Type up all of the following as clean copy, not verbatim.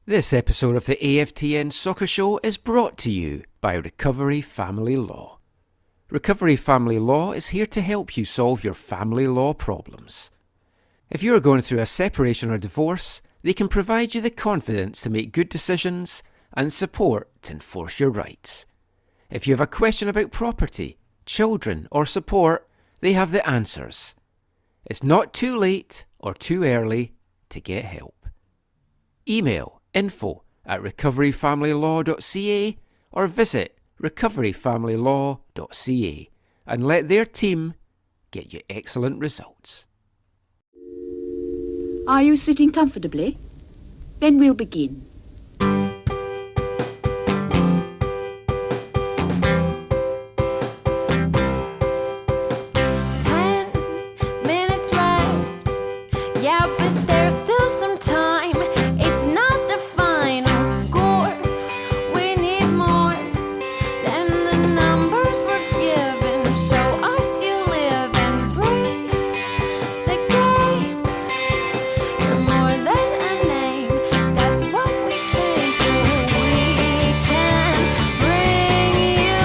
This episode of the AFTN Soccer Show is brought to you by Recovery Family Law. Recovery Family Law is here to help you solve your family law problems. If you are going through a separation or divorce, they can provide you the confidence to make good decisions and support to enforce your rights. If you have a question about property, children or support, they have the answers. It's not too late or too early to get help. Email info@recoveryfamilylaw.ca or visit recoveryfamilylaw.ca and let their team get you excellent results. Are you sitting comfortably? Then we'll begin. 10 minutes left. Yeah, but there's still some time. It's not the final score. We need more than the numbers we're given. Show us you live and breathe the game. You're more than a name. That's what we came for. We can bring you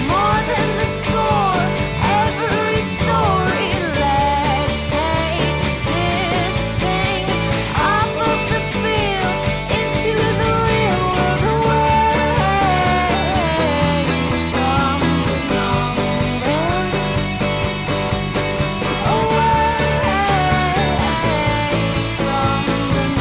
more than the score. Every story. Let's take this thing off of the field into the real world, away from the numbers, away from the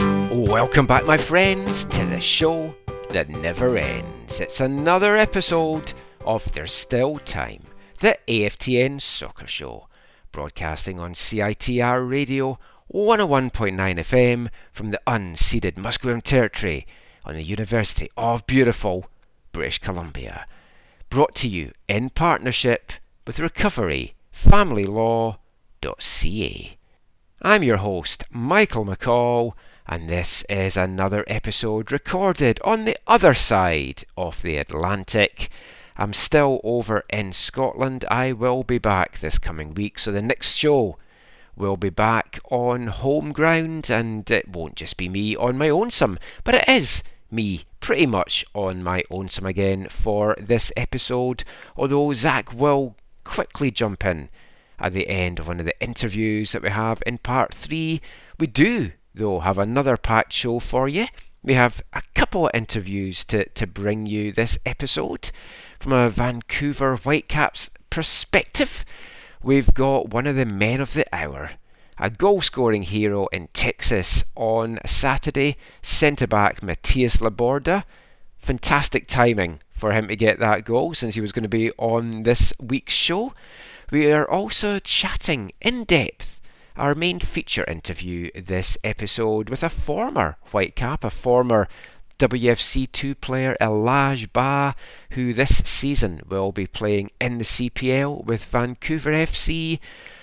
numbers. Welcome back, my friends, to the show that never ends. It's another episode of There's Still Time, the AFTN Soccer Show, broadcasting on CITR Radio 101.9 FM from the unceded Musqueam Territory on the University of beautiful British Columbia. Brought to you in partnership with recoveryfamilylaw.ca. I'm your host, Michael McCall, and this is another episode recorded on the other side of the Atlantic. I'm still over in Scotland. I will be back this coming week, so the next show will be back on home ground, and it won't just be me on my own-some, but it is me pretty much on my own-some again for this episode, although Zach will quickly jump in at the end of one of the interviews that we have in part 3. We do, though, have another packed show for you. We have a couple of interviews to bring you this episode. From a Vancouver Whitecaps perspective, we've got one of the men of the hour, a goal-scoring hero in Texas on Saturday, centre-back Mathias Laborda. Fantastic timing for him to get that goal since he was going to be on this week's show. We are also chatting in depth our main feature interview this episode with a former Whitecap, a former WFC2 player, Elage Bah, who this season will be playing in the CPL with Vancouver FC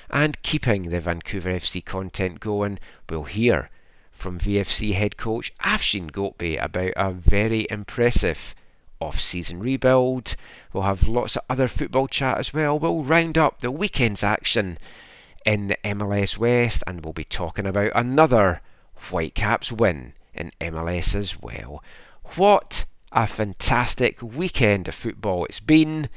and keeping the Vancouver FC content going. We'll hear from VFC head coach Afshin Ghotbi about a very impressive off-season rebuild. We'll have lots of other football chat as well. We'll round up the weekend's action in the MLS West, and we'll be talking about another Whitecaps win in MLS as well. What a fantastic weekend of football it's been.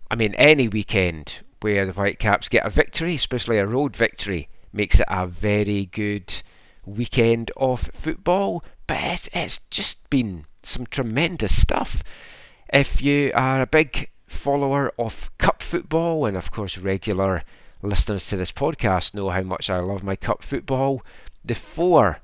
I mean, any weekend where the Whitecaps get a victory, especially a road victory, makes it a very good weekend of football. But it's just been some tremendous stuff. If you are a big follower of cup football, and of course regular listeners to this podcast know how much I love my cup football, the 4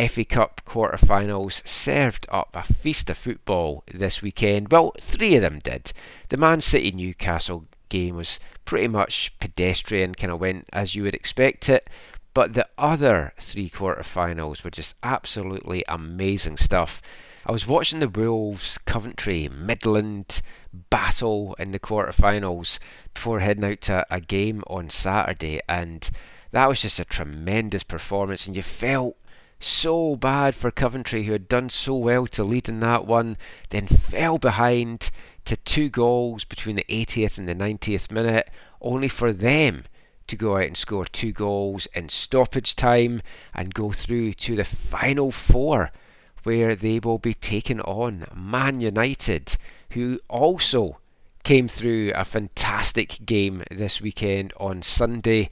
FA Cup quarter-finals served up a feast of football this weekend. Well, 3 of them did. The Man City-Newcastle game was pretty much pedestrian, kind of went as you would expect it, but the other 3 quarter-finals were just absolutely amazing stuff. I was watching the Wolves Coventry Midland battle in the quarterfinals before heading out to a game on Saturday, and that was just a tremendous performance, and you felt so bad for Coventry, who had done so well to lead in that one, then fell behind to 2 goals between the 80th and the 90th minute, only for them to go out and score 2 goals in stoppage time and go through to the final 4, where they will be taking on Man United, who also came through a fantastic game this weekend on Sunday.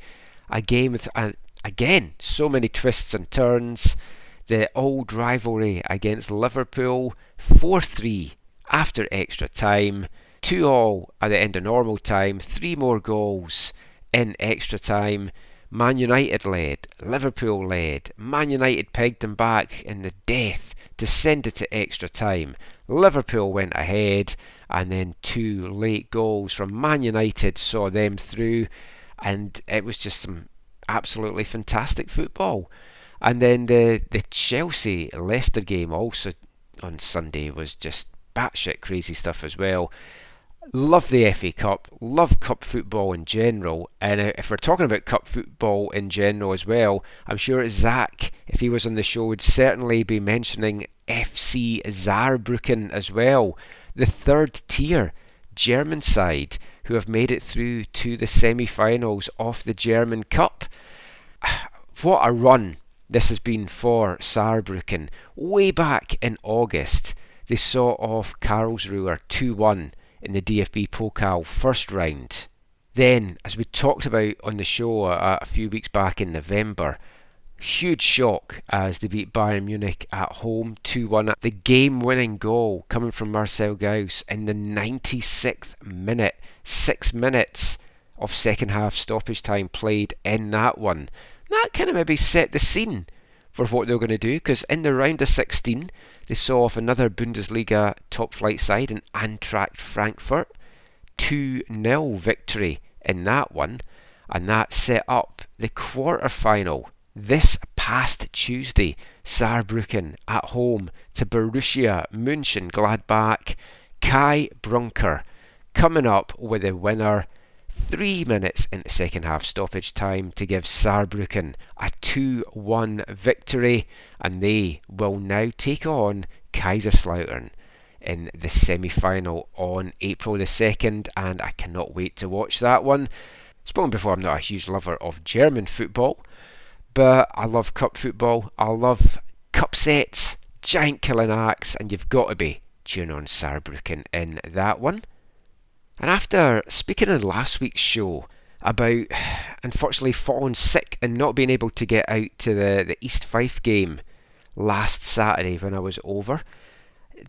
A game with, again, so many twists and turns. The old rivalry against Liverpool, 4-3 after extra time, 2-2 at the end of normal time, 3 more goals in extra time. Man United led, Liverpool led, Man United pegged them back in the death to send it to extra time. Liverpool went ahead, and then 2 late goals from Man United saw them through, and it was just some absolutely fantastic football. And then the Chelsea-Leicester game also on Sunday was just batshit crazy stuff as well. Love the FA Cup, love cup football in general, and if we're talking about cup football in general as well, I'm sure Zach, if he was on the show, would certainly be mentioning FC Saarbrücken as well, the third tier German side who have made it through to the semi-finals of the German Cup. What a run this has been for Saarbrücken. Way back in August, they saw off Karlsruhe 2-1 in the DFB Pokal first round. Then, as we talked about on the show a few weeks back in November, huge shock as they beat Bayern Munich at home 2-1. The game-winning goal coming from Marcel Gauss in the 96th minute. 6 minutes of second half stoppage time played in that one. That kind of maybe set the scene for what they were going to do, because in the round of 16 they saw off another Bundesliga top flight side in Eintracht Frankfurt, 2-0 victory in that one, and that set up the quarter-final this past Tuesday. Saarbrücken at home to Borussia Mönchengladbach. Kai Brunker coming up with a winner 3 minutes into second half stoppage time to give Saarbrücken a 2-1 victory, and they will now take on Kaiserslautern in the semi-final on April the 2nd, and I cannot wait to watch that one. Spoken before, I'm not a huge lover of German football, but I love cup football. I love cup sets, giant killing acts, and you've got to be tuning on Saarbrücken in that one. And after speaking in last week's show about unfortunately falling sick and not being able to get out to the East Fife game last Saturday when I was over,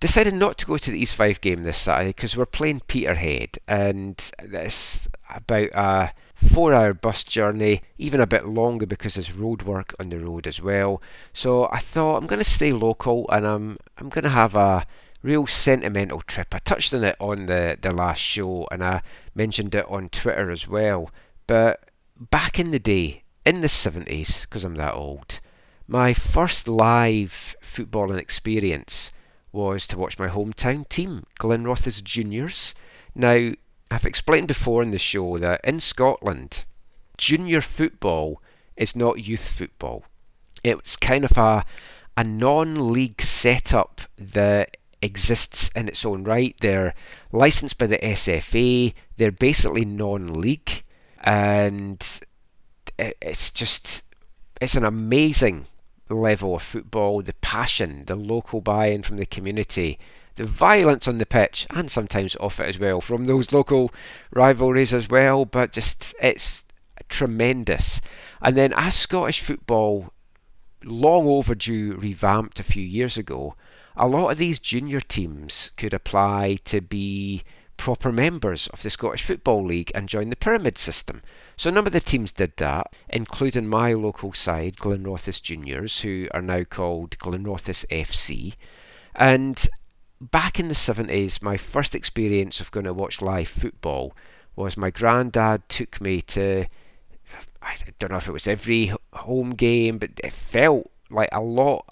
decided not to go to the East Fife game this Saturday because we're playing Peterhead, and it's about a 4-hour bus journey, even a bit longer because there's road work on the road as well. So I thought I'm going to stay local, and I'm going to have a real sentimental trip. I touched on it on the last show, and I mentioned it on Twitter as well. But back in the day, in the 70s, because I'm that old, my first live footballing experience was to watch my hometown team, Glenrothes Juniors. Now, I've explained before in the show that in Scotland, junior football is not youth football. It's kind of a non-league setup that exists in its own right. They're licensed by the SFA. They're basically non-league, and it's an amazing level of football. The passion, the local buy-in from the community, the violence on the pitch, and sometimes off it as well from those local rivalries as well, but just it's tremendous. And then as Scottish football, long overdue, revamped a few years ago, a lot of these junior teams could apply to be proper members of the Scottish Football League and join the pyramid system. So a number of the teams did that, including my local side, Glenrothes Juniors, who are now called Glenrothes FC. And back in the 70s, my first experience of going to watch live football was my granddad took me to, I don't know if it was every home game, but it felt like a lot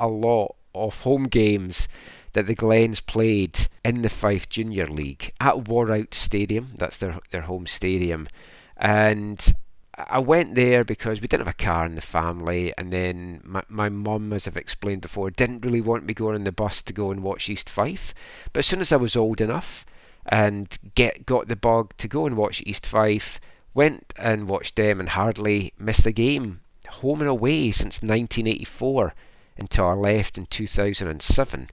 of home games that the Glens played in the Fife Junior League at Warrout Stadium. That's their home stadium. And I went there because we didn't have a car in the family, and then my mum, as I've explained before, didn't really want me going on the bus to go and watch East Fife. But as soon as I was old enough and got the bug to go and watch East Fife, Went and watched them and hardly missed a game, home and away, since 1984 until I left in 2007.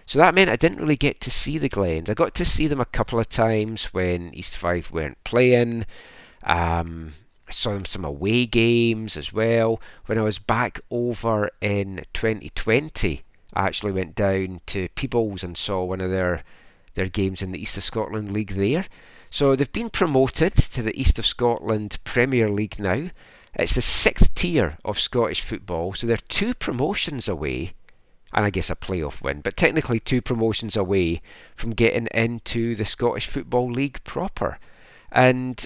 So that meant I didn't really get to see the Glens. I got to see them a couple of times when East 5 weren't playing. I saw them some away games as well. When I was back over in 2020, I actually went down to Peebles and saw one of their games in the East of Scotland League there. So they've been promoted to the East of Scotland Premier League now. It's the 6th tier of Scottish football, so they're 2 promotions away, and I guess a playoff win, but technically 2 promotions away from getting into the Scottish Football League proper. And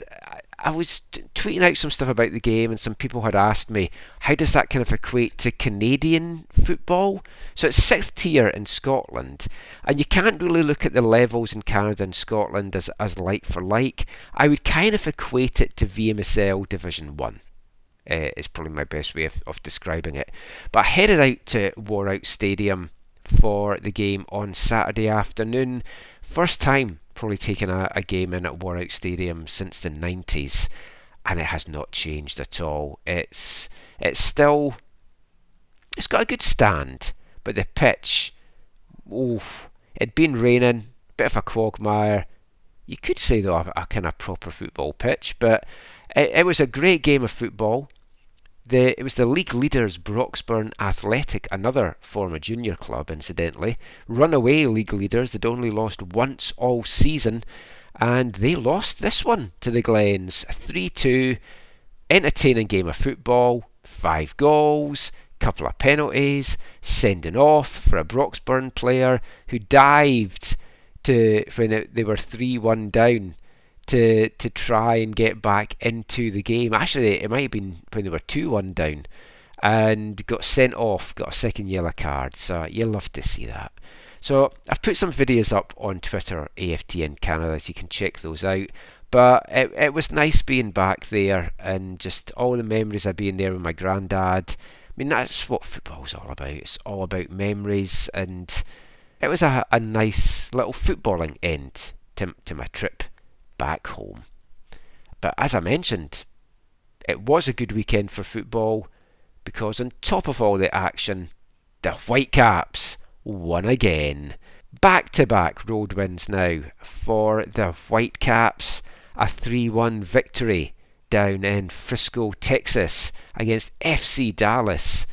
I was tweeting out some stuff about the game, and some people had asked me, how does that kind of equate to Canadian football? So it's 6th tier in Scotland, and you can't really look at the levels in Canada and Scotland as like for like. I would kind of equate it to VMSL Division 1. Is probably my best way of describing it. But I headed out to Warout Stadium for the game on Saturday afternoon. First time probably taking a game in at Warout Stadium since the 90s, and it has not changed at all. It's got a good stand, but the pitch, it'd been raining, bit of a quagmire. You could say though a kind of proper football pitch, but it was a great game of football. It was the league leaders Broxburn Athletic, another former junior club incidentally, runaway league leaders. They'd only lost once all season, and they lost this one to the Glens 3-2. Entertaining game of football, 5 goals, couple of penalties, sending off for a Broxburn player who dived when they were 3-1 down to try and get back into the game. Actually, it might have been when they were 2-1 down, and got sent off, got a second yellow card. So you'll love to see that. So I've put some videos up on Twitter, AFTN Canada, so you can check those out. But it was nice being back there, and just all the memories of being there with my granddad. I mean, that's what football's all about. It's all about memories, and it was a nice little footballing end to my trip back home. But as I mentioned, it was a good weekend for football, because on top of all the action, the Whitecaps won again. Back-to-back road wins now for the Whitecaps. A 3-1 victory down in Frisco, Texas against FC Dallas.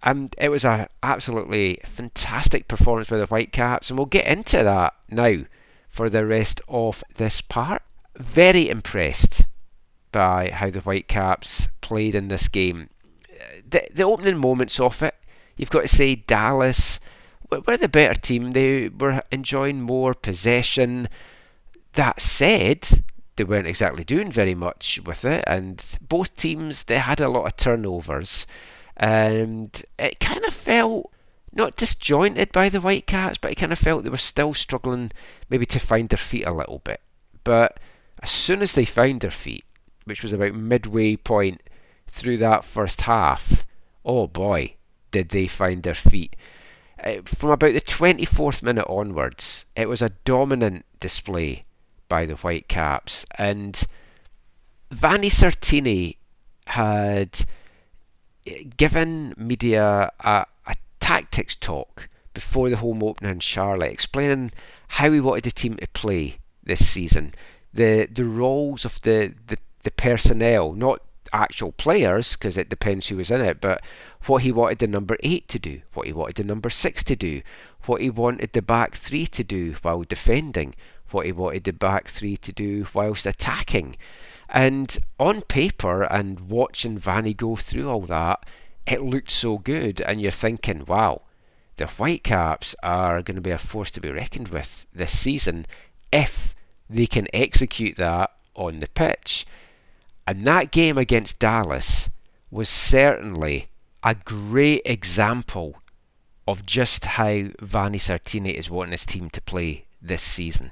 And it was an absolutely fantastic performance by the Whitecaps, and we'll get into that now for the rest of this part. Very impressed by how the Whitecaps played in this game. The opening moments of it, you've got to say Dallas were the better team. They were enjoying more possession. That said, they weren't exactly doing very much with it, and both teams, they had a lot of turnovers, and it kind of felt not disjointed by the Whitecaps, but it kind of felt they were still struggling maybe to find their feet a little bit. But as soon as they found their feet, which was about midway point through that first half, oh boy, did they find their feet. From about the 24th minute onwards, it was a dominant display by the Whitecaps, and Vanni Sartini had given media a tactics talk before the home opener in Charlotte, explaining how he wanted the team to play this season, the roles of the personnel, not actual players, because it depends who was in it, but what he wanted the number 8 to do, what he wanted the number 6 to do, what he wanted the back 3 to do while defending, what he wanted the back 3 to do whilst attacking. And on paper, and watching Vanni go through all that, it looked so good, and you're thinking, wow, the Whitecaps are going to be a force to be reckoned with this season if they can execute that on the pitch. And that game against Dallas was certainly a great example of just how Vanni Sartini is wanting his team to play this season.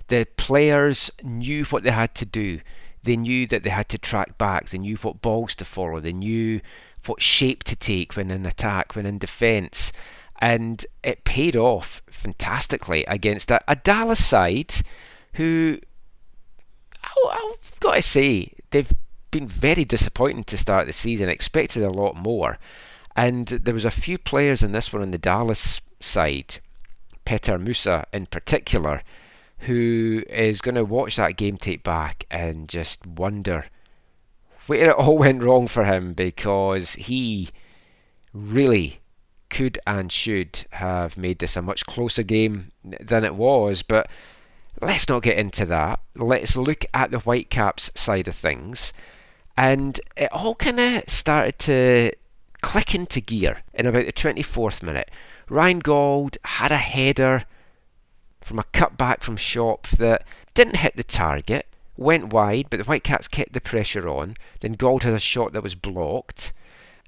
The players knew what they had to do. They knew that they had to track back. They knew what balls to follow. They knew what shape to take when in attack, when in defence. And it paid off fantastically against a Dallas side who, I've got to say, they've been very disappointing to start the season. Expected a lot more. And there was a few players in this one on the Dallas side, Petar Musa in particular, who is going to watch that game tape back and just wonder where it all went wrong for him, because he really could and should have made this a much closer game than it was. But let's not get into that. Let's look at the Whitecaps side of things. And it all kind of started to click into gear in about the 24th minute. Ryan Gauld had a header from a cutback from Shop that didn't hit the target, went wide, but the Whitecaps kept the pressure on. Then Gauld had a shot that was blocked.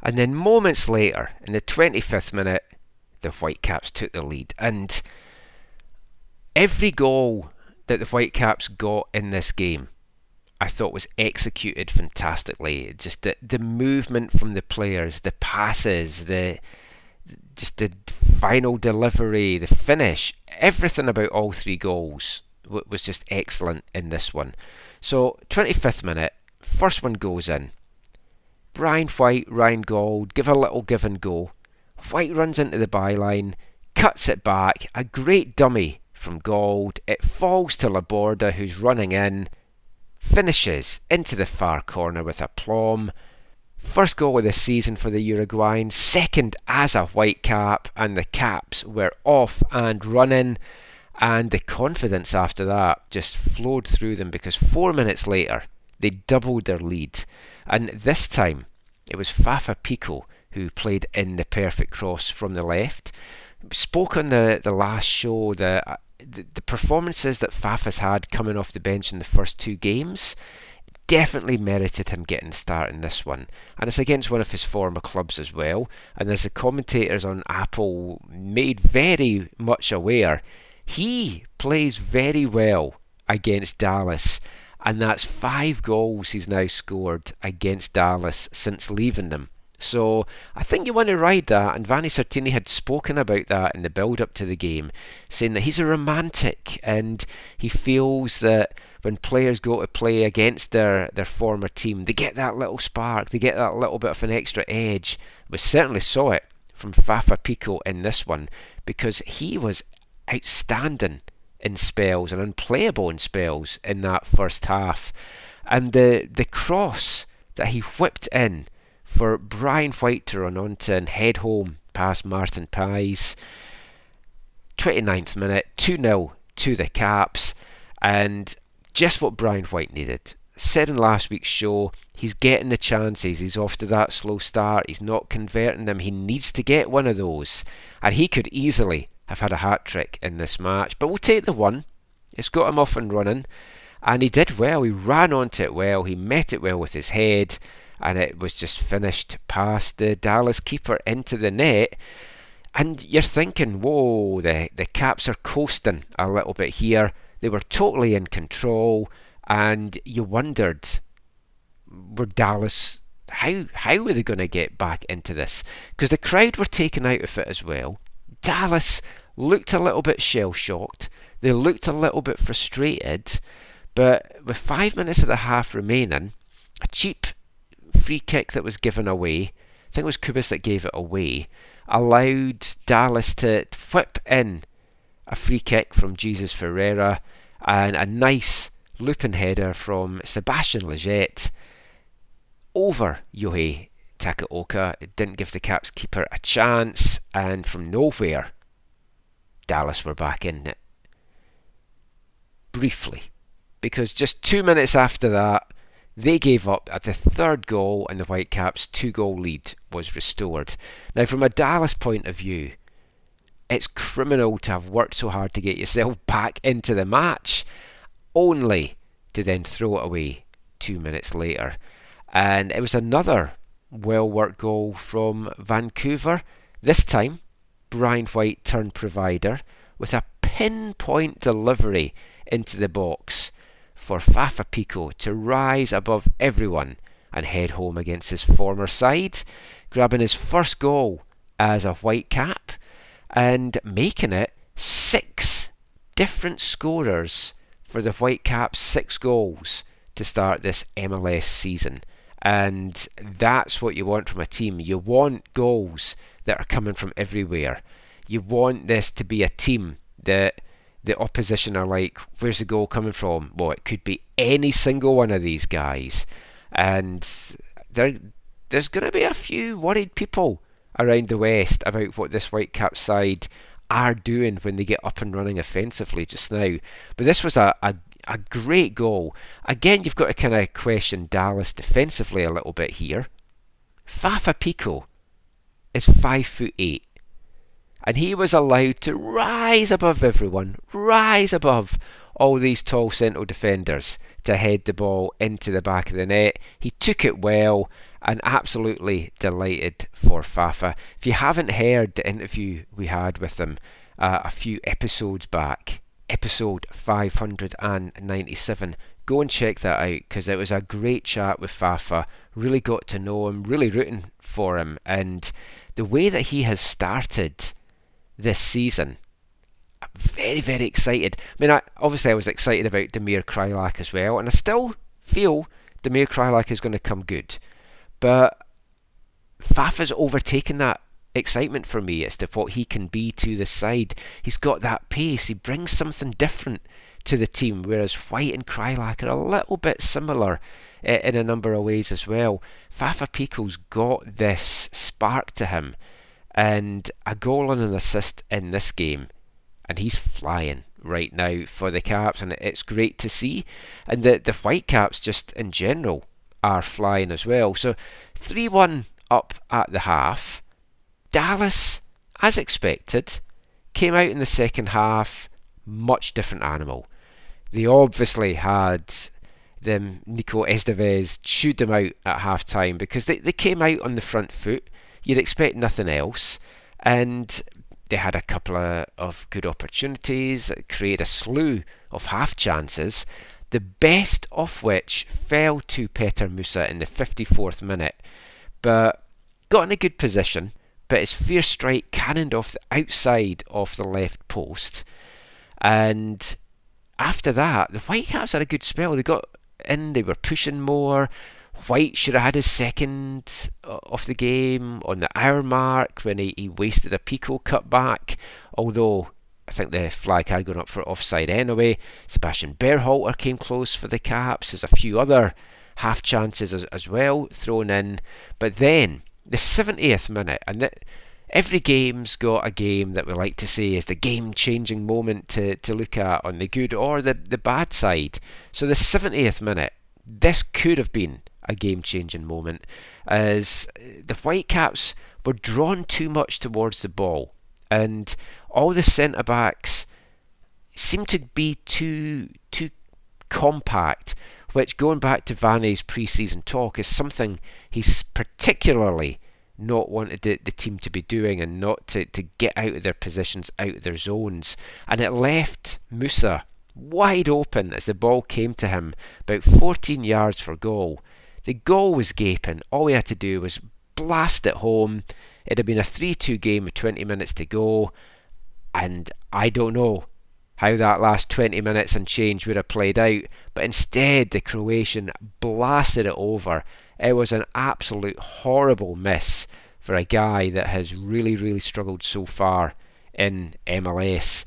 And then moments later, in the 25th minute, the Whitecaps took the lead. And every goal that the Whitecaps got in this game, I thought was executed fantastically. Just the movement from the players, the passes, the final delivery, the finish, everything about all three goals was just excellent in this one. So 25th minute, first one goes in. Brian White, Ryan Gauld give a little give and go. White runs into the byline, cuts it back, a great dummy from Gauld. It falls to Laborda, who's running in, finishes into the far corner with aplomb. First goal of the season for the Uruguayan, second as a Whitecap, and the Caps were off and running, and the confidence after that just flowed through them, because 4 minutes later they doubled their lead, and this time it was Fafa Pico who played in the perfect cross from the left. Spoke on the last show that the performances that Fafa's had coming off the bench in the first two games definitely merited him getting the start in this one, and it's against one of his former clubs as well. And as the commentators on Apple made very much aware, he plays very well against Dallas, and that's 5 goals he's now scored against Dallas since leaving them. So I think you want to ride that, and Vanni Sartini had spoken about that in the build-up to the game, saying that he's a romantic and he feels that when players go to play against their former team, they get that little spark, they get that little bit of an extra edge. We certainly saw it from Fafa Pico in this one, because he was outstanding in spells and unplayable in spells in that first half. And the cross that he whipped in for Brian White to run onto and head home past Martin Pais. 29th minute, 2-0 to the Caps, and just what Brian White needed. Said in last week's show, he's getting the chances, he's off to that slow start, he's not converting them, he needs to get one of those, and he could easily have had a hat-trick in this match, but we'll take the one. It's got him off and running, and he did well, he ran onto it well, he met it well with his head, and it was just finished past the Dallas keeper into the net. And you're thinking, whoa, the Caps are coasting a little bit here. They were totally in control, and you wondered, were Dallas, how were they going to get back into this? Because the crowd were taken out of it as well. Dallas looked a little bit shell-shocked. They looked a little bit frustrated. But with 5 minutes of the half remaining, a cheap free kick that was given away, I think it was Kubas that gave it away, allowed Dallas to whip in a free kick from Jesus Ferreira and a nice looping header from Sebastian Lletget over Yohei Takaoka. It didn't give the Caps keeper a chance, and from nowhere Dallas were back in it briefly, because just 2 minutes after that they gave up at the third goal, and the Whitecaps' 2-goal lead was restored. Now, from a Dallas point of view, it's criminal to have worked so hard to get yourself back into the match, only to then throw it away 2 minutes later. And it was another well-worked goal from Vancouver. This time, Brian White turned provider with a pinpoint delivery into the box for Fafa Pico to rise above everyone and head home against his former side, grabbing his first goal as a Whitecap and making it 6 different scorers for the Whitecaps' 6 goals to start this MLS season. And that's what you want from a team. You want goals that are coming from everywhere. You want this to be a team that the opposition are like, where's the goal coming from? Well, it could be any single one of these guys. And there's going to be a few worried people around the West about what this Whitecaps side are doing when they get up and running offensively just now. But this was a great goal. Again, you've got to kind of question Dallas defensively a little bit here. Fafa Picault is 5'8", and he was allowed to rise above everyone, rise above all these tall central defenders to head the ball into the back of the net. He took it well, and absolutely delighted for Fafa. If you haven't heard the interview we had with him a few episodes back, episode 597, go and check that out, because it was a great chat with Fafa. Really got to know him, really rooting for him, and the way that he has started this season, I'm very, very excited. I mean, obviously I was excited about Damir Kreilach as well, and I still feel Damir Kreilach is going to come good. But Fafa's overtaken that excitement for me as to what he can be to the side. He's got that pace. He brings something different to the team, whereas White and Kreilach are a little bit similar in a number of ways as well. Fafa Picault's got this spark to him, and a goal and an assist in this game, and he's flying right now for the Caps, and it's great to see. And the Whitecaps just in general are flying as well. So 3-1 up at the half. Dallas, as expected, came out in the second half much different animal. They obviously had them Nico Estevez chewed them out at half time, because they came out on the front foot. You'd expect nothing else, and they had a couple of good opportunities, created a slew of half chances, the best of which fell to Petar Musa in the 54th minute, but got in a good position, but his fierce strike cannoned off the outside of the left post. And after that, the Whitecaps had a good spell. They got in, they were pushing more. White should have had his second of the game on the hour mark when he wasted a Picault cutback, although I think the flag had gone up for offside anyway. Sebastian Berhalter came close for the Caps. There's a few other half chances as well thrown in. But then, the 70th minute, and every game's got a game that we like to say is the game-changing moment to look at on the good or the bad side. So the 70th minute, this could have been a game-changing moment, as the Whitecaps were drawn too much towards the ball, and all the centre-backs seemed to be too compact, which, going back to Vanne's pre-season talk, is something he's particularly not wanted the team to be doing, and not to get out of their positions, out of their zones. And it left Musa wide open as the ball came to him, about 14 yards for goal. The goal was gaping. All he had to do was blast it home. It had been a 3-2 game with 20 minutes to go, and I don't know how that last 20 minutes and change would have played out, but instead the Croatian blasted it over. It was an absolute horrible miss for a guy that has really, really struggled so far in MLS.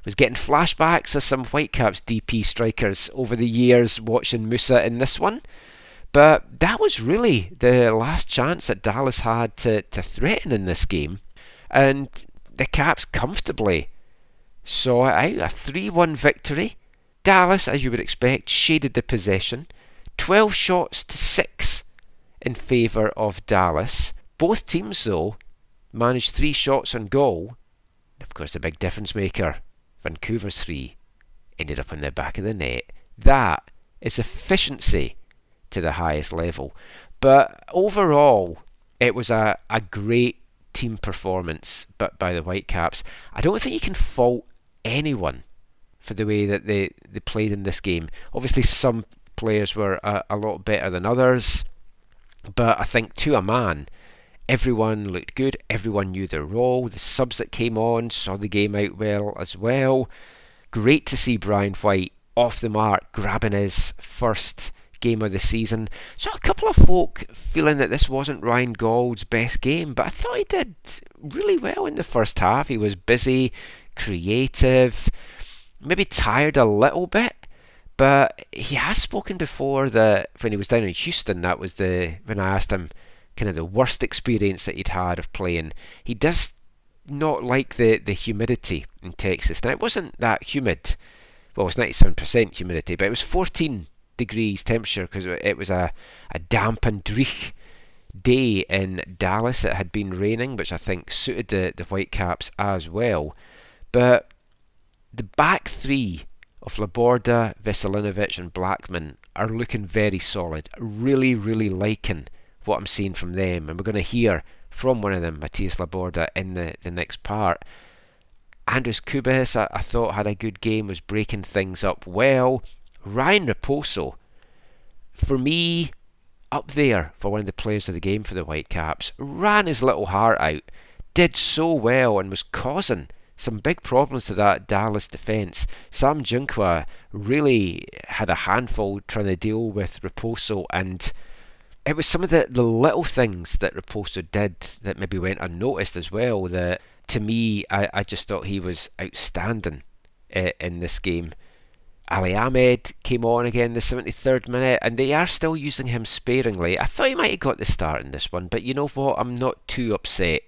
Was getting flashbacks of some Whitecaps DP strikers over the years watching Musa in this one. But that was really the last chance that Dallas had to threaten in this game. And the Caps comfortably saw it out. A 3-1 victory. Dallas, as you would expect, shaded the possession. 12 shots to 6 in favour of Dallas. Both teams, though, managed 3 shots on goal. Of course, the big difference maker, Vancouver's 3, ended up on the back of the net. That is efficiency to the highest level. But overall, it was a great team performance by the Whitecaps. I don't think you can fault anyone for the way that they played in this game. Obviously, some players were a lot better than others, but I think to a man, everyone looked good, everyone knew their role. The subs that came on saw the game out well as well. Great to see Brian White off the mark, grabbing his first game of the season. So a couple of folk feeling that this wasn't Ryan Gauld's best game, but I thought he did really well in the first half. He was busy, creative, maybe tired a little bit, but he has spoken before that when he was down in Houston, that was when I asked him kind of the worst experience that he'd had of playing. He does not like the humidity in Texas. Now, it wasn't that humid. Well, it was 97% humidity, but it was 14 degrees temperature because it was a damp and dreich day in Dallas. It had been raining, which I think suited the Whitecaps as well. But the back three of Laborda, Veselinovic and Blackman are looking very solid. Really, really liking what I'm seeing from them. And we're going to hear from one of them, Mathias Laborda, in the next part. Andres Kubis, I thought, had a good game, was breaking things up well. Ryan Raposo, for me, up there for one of the players of the game for the Whitecaps, ran his little heart out, did so well and was causing some big problems to that Dallas defence. Sam Junqua really had a handful trying to deal with Raposo, and it was some of the little things that Raposo did that maybe went unnoticed as well, that to me, I just thought he was outstanding in this game. Ali Ahmed came on again the 73rd minute, and they are still using him sparingly. I thought he might have got the start in this one, but you know what? I'm not too upset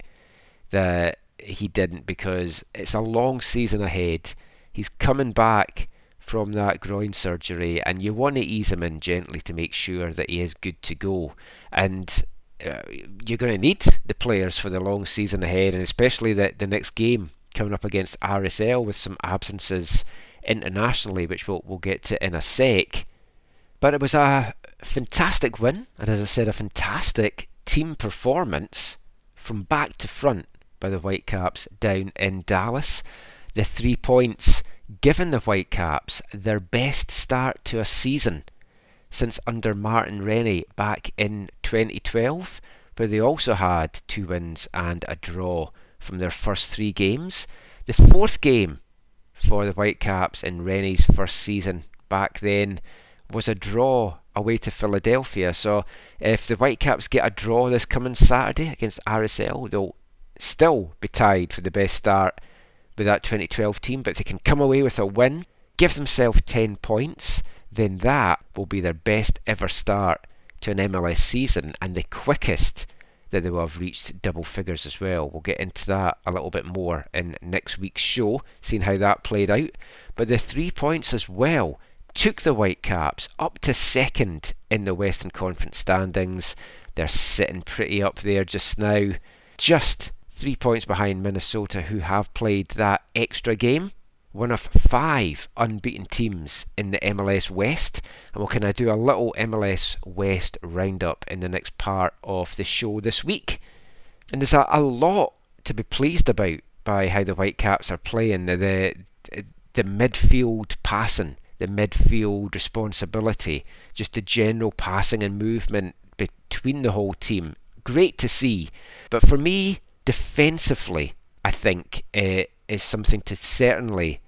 that he didn't, because it's a long season ahead. He's coming back from that groin surgery, and you want to ease him in gently to make sure that he is good to go. And you're going to need the players for the long season ahead, and especially the next game coming up against RSL with some absences internationally, which we'll get to in a sec. But it was a fantastic win, and as I said, a fantastic team performance from back to front by the Whitecaps down in Dallas. The 3 points given the Whitecaps their best start to a season since under Martin Rennie back in 2012, where they also had 2 wins and a draw from their first 3 games. The 4th game for the Whitecaps in Rennie's first season back then was a draw away to Philadelphia. So if the Whitecaps get a draw this coming Saturday against RSL, they'll still be tied for the best start with that 2012 team. But if they can come away with a win, give themselves 10 points, then that will be their best ever start to an MLS season, and the quickest that they will have reached double figures as well. We'll get into that a little bit more in next week's show, seeing how that played out. But the 3 points as well took the Whitecaps up to second in the Western Conference standings. They're sitting pretty up there just now, just 3 points behind Minnesota, who have played that extra game. One of 5 unbeaten teams in the MLS West, and we'll kind of do a little MLS West roundup in the next part of the show this week. And there's a lot to be pleased about by how the Whitecaps are playing. The midfield passing, the midfield responsibility, just the general passing and movement between the whole team. Great to see. But for me, defensively, I think is something to certainly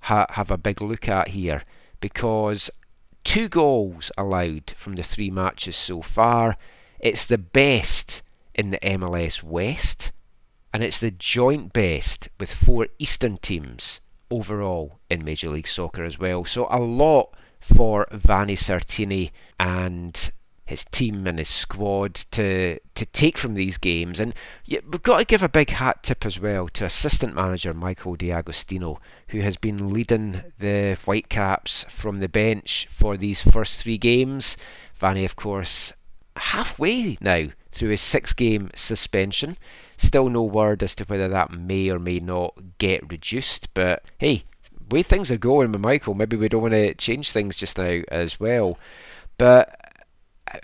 have a big look at here, because 2 goals allowed from the 3 matches so far. It's the best in the MLS West, and it's the joint best with 4 Eastern teams overall in Major League Soccer as well. So a lot for Vanni Sartini and his team and his squad to take from these games. And we've got to give a big hat tip as well to assistant manager Michael D'Agostino, who has been leading the Whitecaps from the bench for these first 3 games. Vanni, of course, halfway now through his 6-game suspension. Still no word as to whether that may or may not get reduced, but hey, the way things are going with Michael, maybe we don't want to change things just now as well. But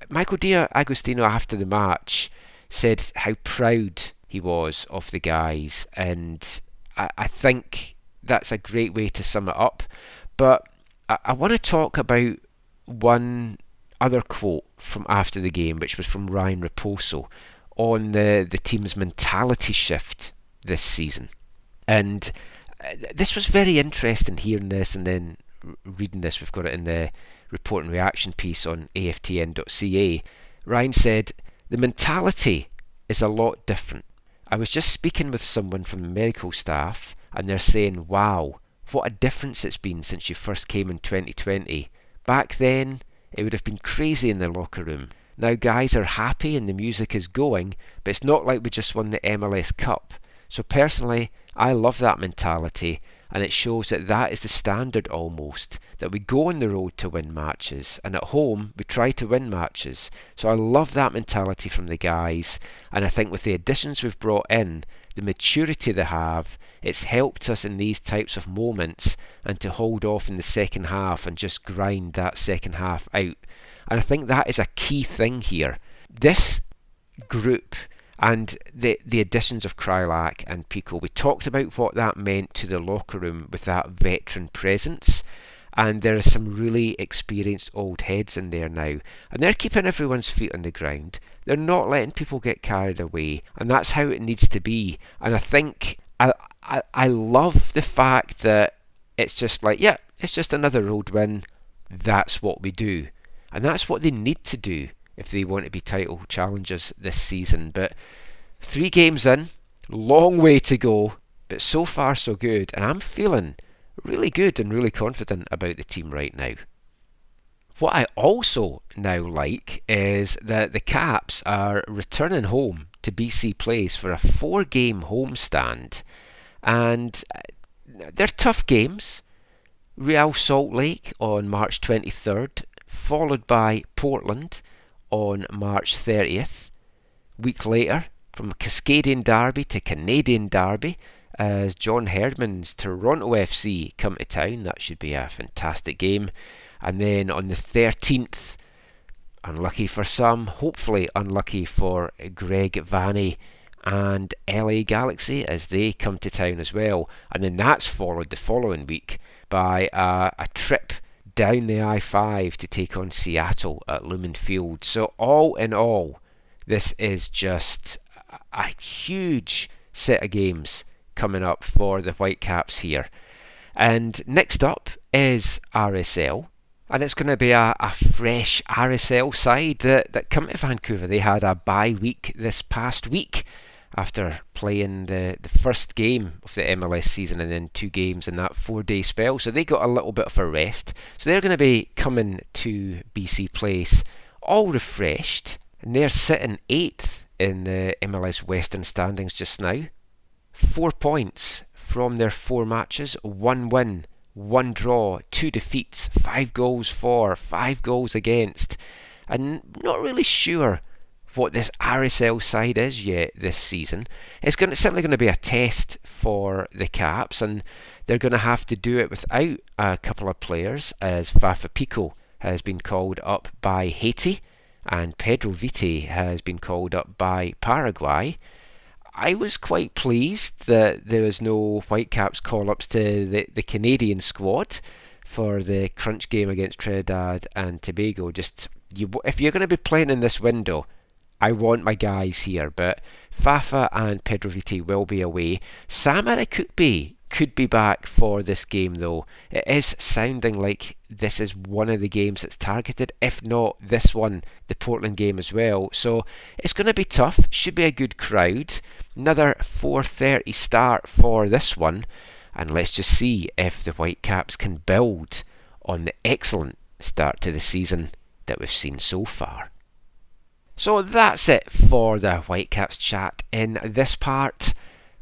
Michael D'Agostino after the match said how proud he was of the guys, and I think that's a great way to sum it up. But I want to talk about one other quote from after the game, which was from Ryan Raposo on the team's mentality shift this season. And this was very interesting, hearing this and then reading this, we've got it in the report and reaction piece on AFTN.ca. Ryan said, the mentality is a lot different. I was just speaking with someone from the medical staff and they're saying, wow, what a difference it's been since you first came in 2020. Back then, it would have been crazy in the locker room. Now guys are happy and the music is going, but it's not like we just won the MLS Cup. So personally, I love that mentality, and it shows that that is the standard almost, that we go on the road to win matches, and at home we try to win matches. So I love that mentality from the guys, and I think with the additions we've brought in, the maturity they have, it's helped us in these types of moments and to hold off in the second half and just grind that second half out. And I think that is a key thing here. This group and the additions of Krylak and Pico, we talked about what that meant to the locker room with that veteran presence, and there are some really experienced old heads in there now, and they're keeping everyone's feet on the ground. They're not letting people get carried away, and that's how it needs to be. And I think I love the fact that it's just like, yeah, it's just another road win. That's what we do, and that's what they need to do if they want to be title challengers this season. But 3 games in, long way to go, but so far so good, and I'm feeling really good and really confident about the team right now. What I also now like is that the Caps are returning home to BC Place for a 4-game homestand, and they're tough games. Real Salt Lake on March 23rd, followed by Portland on March 30th. Week later, from Cascadian Derby to Canadian Derby, as John Herdman's Toronto FC come to town. That should be a fantastic game. And then on the 13th, unlucky for some, hopefully unlucky for Greg Vanny and LA Galaxy as they come to town as well. And then that's followed the following week by a trip down the I-5 to take on Seattle at Lumen Field. So all in all, this is just a huge set of games coming up for the Whitecaps here. And next up is RSL, and it's going to be a fresh RSL side that come to Vancouver. They had a bye week this past week after playing the first game of the MLS season and then 2 games in that 4-day spell. So they got a little bit of a rest. So they're going to be coming to BC Place all refreshed, and they're sitting 8th in the MLS Western standings just now. 4 points from their 4 matches, 1 win, 1 draw, 2 defeats, 5 goals for, 5 goals against. And not really sure what this RSL side is yet this season. It's certainly going to be a test for the Caps, and they're going to have to do it without a couple of players, as Fafa Pico has been called up by Haiti and Pedro Vite has been called up by Paraguay. I was quite pleased that there was no Whitecaps call-ups to the Canadian squad for the crunch game against Trinidad and Tobago. If you're going to be playing in this window, I want my guys here. But Fafa and Pedro Vite will be away. Sam Arakukbe could be back for this game though. It is sounding like this is one of the games that's targeted, if not this one, the Portland game as well. So it's going to be tough. Should be a good crowd. Another 4:30 start for this one, and let's just see if the Whitecaps can build on the excellent start to the season that we've seen so far. So that's it for the Whitecaps chat in this part.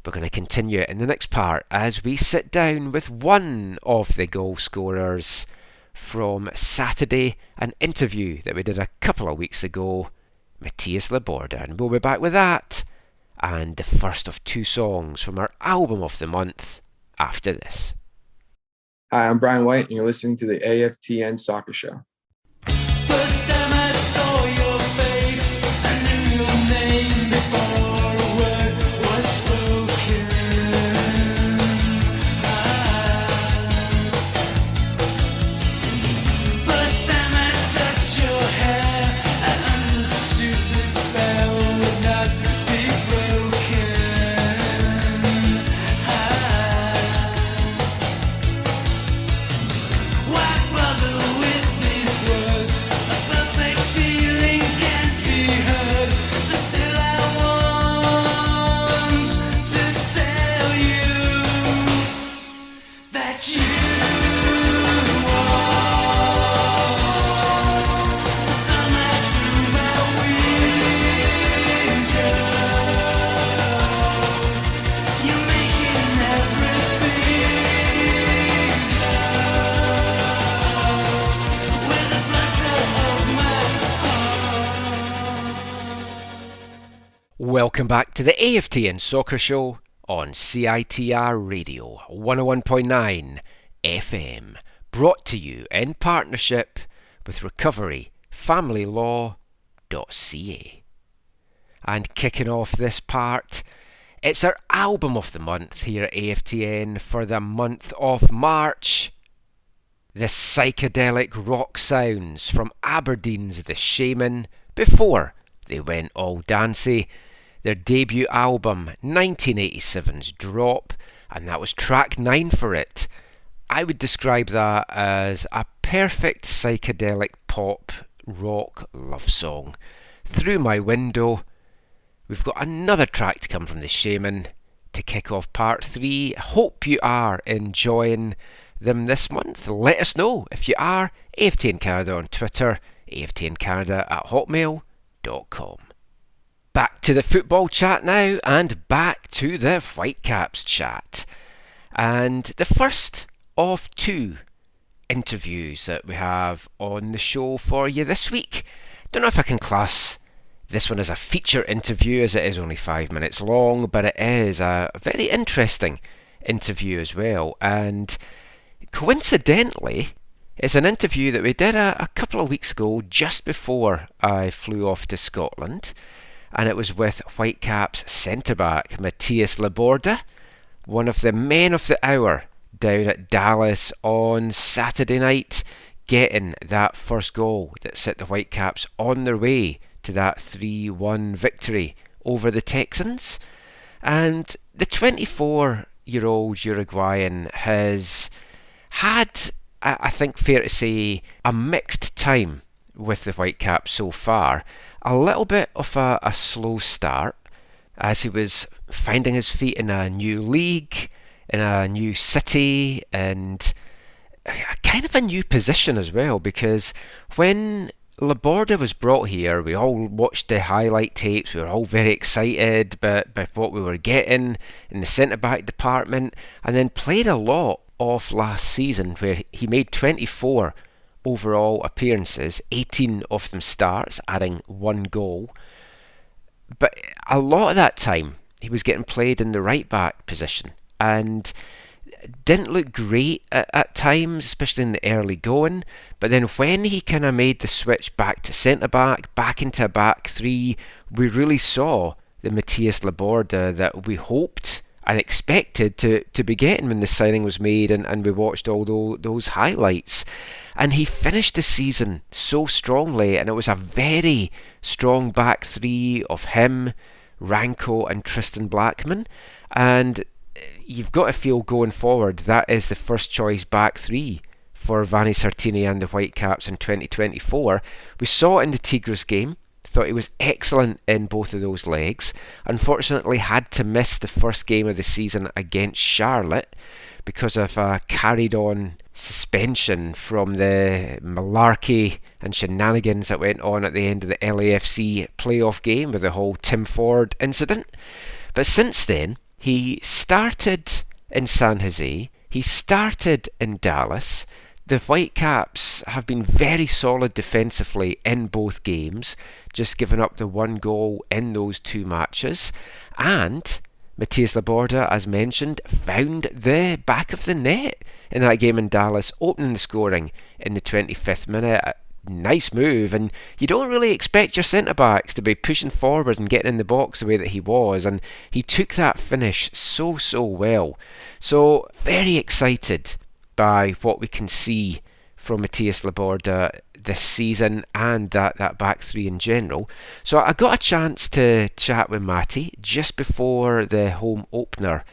We're going to continue in the next part as we sit down with one of the goal scorers from Saturday, an interview that we did a couple of weeks ago, Mathias Laborda, and we'll be back with that and the first of 2 songs from our album of the month after this. Hi, I'm Brian White, and you're listening to the AFTN Soccer Show. First time I saw your face, I knew your name before a word was spoken. First time I touched your hair, I understood the spell would not be broken. Why Welcome back to the AFTN Soccer Show on CITR Radio 101.9 FM, brought to you in partnership with recoveryfamilylaw.ca. And kicking off this part, it's our album of the month here at AFTN for the month of March. The psychedelic rock sounds from Aberdeen's The Shaman before they went all dancey. Their debut album, 1987's Drop, and that was track 9 for it. I would describe that as a perfect psychedelic pop rock love song. Through My Window. We've got another track to come from The Shaman to kick off part 3. Hope you are enjoying them this month. Let us know if you are. AFTN Canada on Twitter, aftncanada@hotmail.com. Back to the football chat now, and back to the Whitecaps chat. And the first of 2 interviews that we have on the show for you this week. Don't know if I can class this one as a feature interview, as it is only 5 minutes long, but it is a very interesting interview as well. And coincidentally, it's an interview that we did a couple of weeks ago, just before I flew off to Scotland. And it was with Whitecaps centre-back Mathias Laborda, one of the men of the hour down at Dallas on Saturday night, getting that first goal that set the Whitecaps on their way to that 3-1 victory over the Texans. And the 24-year-old Uruguayan has had, I think fair to say, a mixed time with the Whitecaps so far. A little bit of a slow start as he was finding his feet in a new league, in a new city, and kind of a new position as well, because when Laborda was brought here, we all watched the highlight tapes, we were all very excited by what we were getting in the centre-back department, and then played a lot off last season where he made 24 overall appearances, 18 of them starts, adding 1 goal. But a lot of that time he was getting played in the right back position and didn't look great at times, especially in the early going. But then when he kind of made the switch back to centre back, back into a back 3, we really saw the Mathias Laborda that we hoped and expected to be getting when the signing was made, and we watched all those highlights. And he finished the season so strongly, and it was a very strong back 3 of him, Ranko and Tristan Blackman. And you've got to feel going forward that is the first choice back 3 for Vanni Sartini and the Whitecaps in 2024. We saw it in the Tigres game. Thought he was excellent in both of those legs. Unfortunately had to miss the first game of the season against Charlotte because of a carried on suspension from the malarkey and shenanigans that went on at the end of the LAFC playoff game with the whole Tim Ford incident. But since then, he started in San Jose, he started in Dallas. The Whitecaps have been very solid defensively in both games, just giving up the 1 goal in those 2 matches. And Mathias Laborda, as mentioned, found the back of the net in that game in Dallas, opening the scoring in the 25th minute. A nice move, and you don't really expect your centre-backs to be pushing forward and getting in the box the way that he was, and he took that finish so well. So very excited by what we can see from Mathias Laborda this season and that back 3 in general. So I got a chance to chat with Matty just before the home opener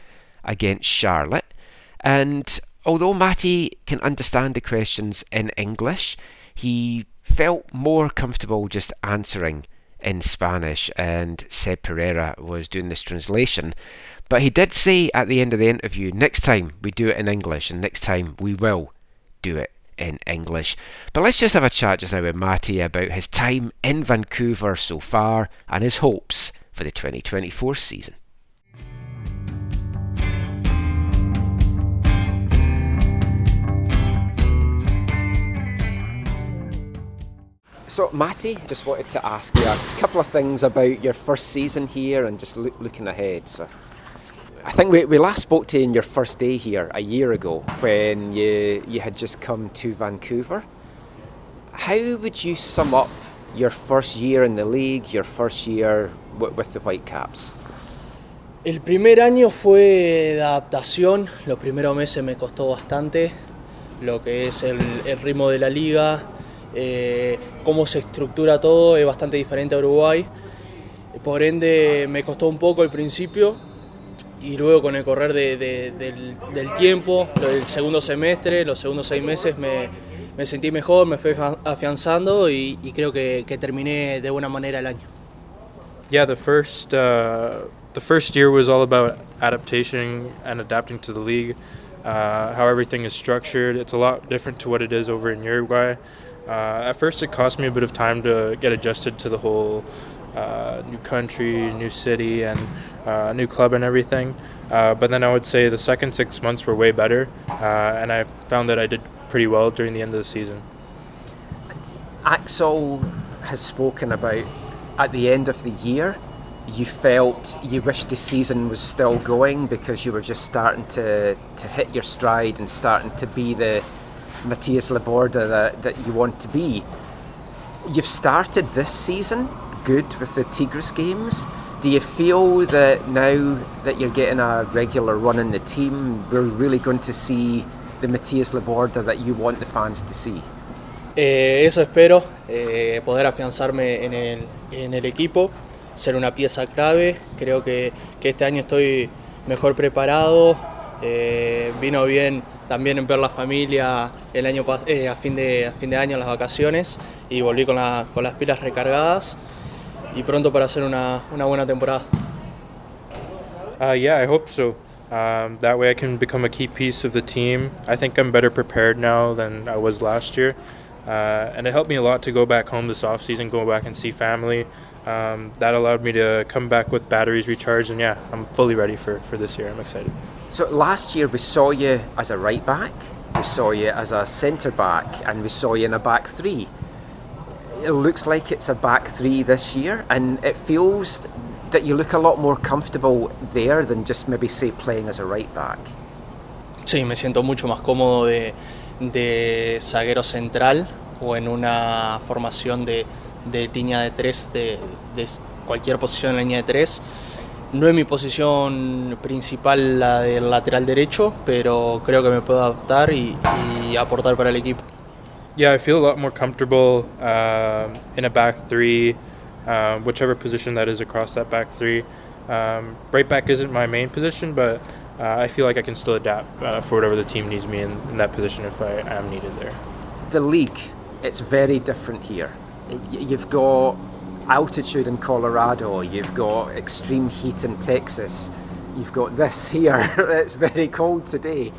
against Charlotte, and although Matty can understand the questions in English, he felt more comfortable just answering in Spanish, and Seb Pereira was doing this translation. But he did say at the end of the interview, next time we do it in English, and next time we will do it in English. But let's just have a chat just now with Matty about his time in Vancouver so far and his hopes for the 2024 season. So, Matty, just wanted to ask you a couple of things about your first season here and just looking ahead. So, I think we last spoke to you in your first day here a year ago when you had just come to Vancouver. How would you sum up your first year in the league, your first year with the Whitecaps? El primer año fue de adaptación, los primeros meses me costó bastante, lo que es el ritmo de la liga, cómo se estructura todo es bastante diferente a Uruguay, por ende me costó un poco al principio y luego con el correr del tiempo, el segundo semestre, los segundos 6 meses me sentí mejor, me fui afianzando y creo que terminé de buena manera el año. Yeah, the first year was all about adaptation and adapting to the league, how everything is structured. It's a lot different to what it is over in Uruguay. At first it cost me a bit of time to get adjusted to the whole new country, new city, and new club and everything. But then I would say the second 6 months were way better, and I found that I did pretty well during the end of the season. Axel has spoken about at the end of the year you felt you wished the season was still going because you were just starting to hit your stride and starting to be the Mathias Laborda that you want to be. You've started this season good with the Tigres games. Do you feel that now that you're getting a regular run in the team, we're really going to see the Mathias Laborda that you want the fans to see? Eso espero, poder afianzarme en el equipo, ser una pieza clave. Creo que este año estoy mejor preparado. Vino bien también ver la familia el año a fin de año en las vacaciones y volví con las pilas recargadas y pronto para hacer una buena temporada. Yeah, I hope so. That way I can become a key piece of the team. I think I'm better prepared now than I was last year. And it helped me a lot to go back home this offseason, go back and see family. That allowed me to come back with batteries recharged, and yeah, I'm fully ready for this year. I'm excited. So last year we saw you as a right back, we saw you as a centre back, and we saw you in a back three. It looks like it's a back three this year, and it feels that you look a lot more comfortable there than just maybe say playing as a right back. Sí, me siento mucho más cómodo de zaguero central o en una formación de línea de 3, de cualquier posición en la línea de 3. No es mi posición principal la del lateral derecho, pero creo que me puedo adaptar y aportar para el equipo. Yeah, I feel a lot more comfortable in a back three, whichever position that is across that back three. Right back isn't my main position, but I feel like I can still adapt for whatever the team needs me in that position if I am needed there. The league, it's very different here. You've got altitude in Colorado, you've got extreme heat in Texas, you've got this here, it's very cold today.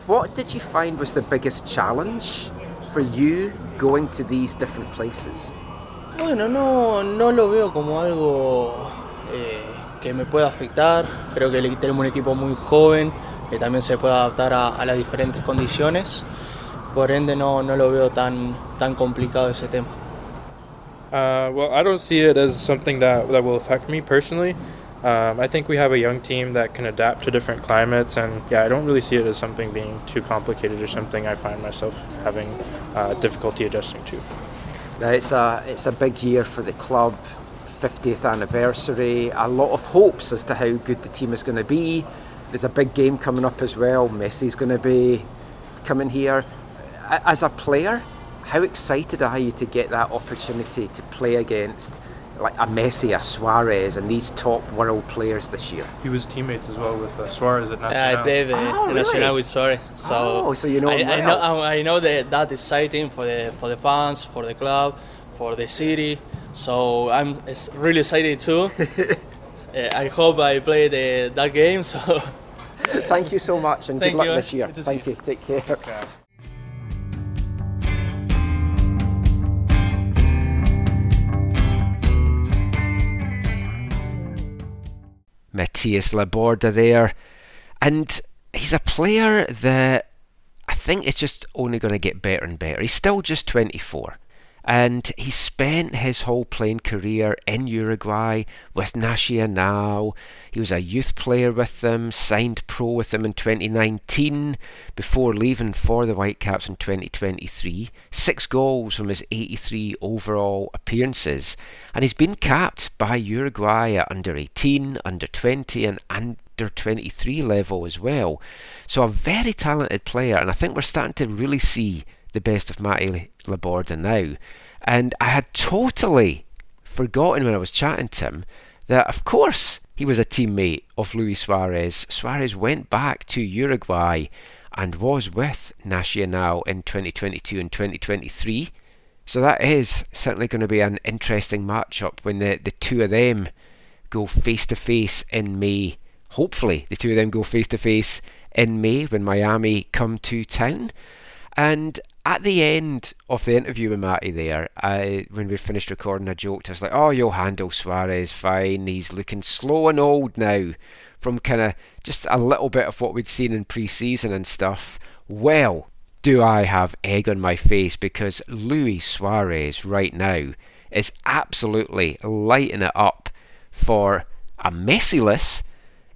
What did you find was the biggest challenge for you going to these different places? Bueno, no lo veo como algo que me pueda afectar. Creo que tenemos un equipo muy joven que también se puede adaptar a las diferentes condiciones. Por ende no lo veo tan complicado ese tema. Well, I don't see it as something that will affect me personally. I think we have a young team that can adapt to different climates, and yeah, I don't really see it as something being too complicated or something I find myself having difficulty adjusting to. Now it's a big year for the club, 50th anniversary, a lot of hopes as to how good the team is going to be. There's a big game coming up as well. Messi's going to be coming here. As a player, how excited are you to get that opportunity to play against like a Messi, a Suarez, and these top world players this year? He was teammates as well with Suarez at Nacional. I played really? Nacional with Suarez, so you know him well. I know that exciting for the fans, for the club, for the city. So I'm really excited too. I hope I play that game. So thank you so much, and good luck this year. Good to Thank see you. Take care. Okay. Mathias Laborda there, and he's a player that I think is just only going to get better and better. He's still just 24, And he spent his whole playing career in Uruguay with Nacional. He was a youth player with them, signed pro with them in 2019 before leaving for the Whitecaps in 2023. 6 goals from his 83 overall appearances. And he's been capped by Uruguay at under 18, under 20 and under 23 level as well. So a very talented player, and I think we're starting to really see the best of Mathias Laborda now. And I had totally forgotten when I was chatting to him that of course he was a teammate of Luis Suarez. Suarez went back to Uruguay and was with Nacional in 2022 and 2023. So that is certainly going to be an interesting matchup when the two of them go face to face in May. Hopefully the two of them go face to face in May when Miami come to town. And at the end of the interview with Matty there, when we finished recording, I joked, I was like, oh, you'll handle Suarez fine, he's looking slow and old now, from kind of just a little bit of what we'd seen in pre-season and stuff. Well, do I have egg on my face, because Luis Suarez right now is absolutely lighting it up for a Messi-less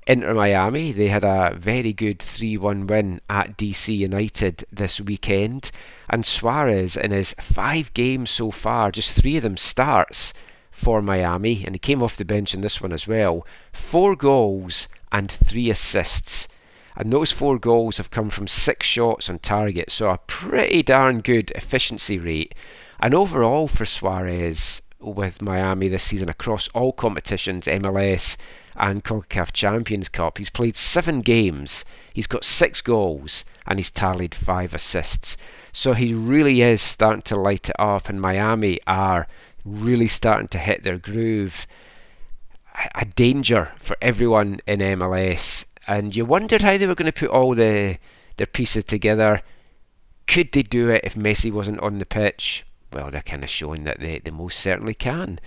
Inter Miami. They had a very good 3-1 win at DC United this weekend, and Suarez in his 5 games so far, just 3 of them starts for Miami, and he came off the bench in this one as well. 4 goals and 3 assists, and those 4 goals have come from 6 shots on target, so a pretty darn good efficiency rate. And overall for Suarez with Miami this season across all competitions, MLS and CONCACAF Champions Cup, he's played 7 games, he's got 6 goals and he's tallied 5 assists. So he really is starting to light it up, and Miami are really starting to hit their groove. A danger for everyone in MLS, and you wondered how they were going to put all their pieces together. Could they do it if Messi wasn't on the pitch? Well, they're kind of showing that they most certainly can.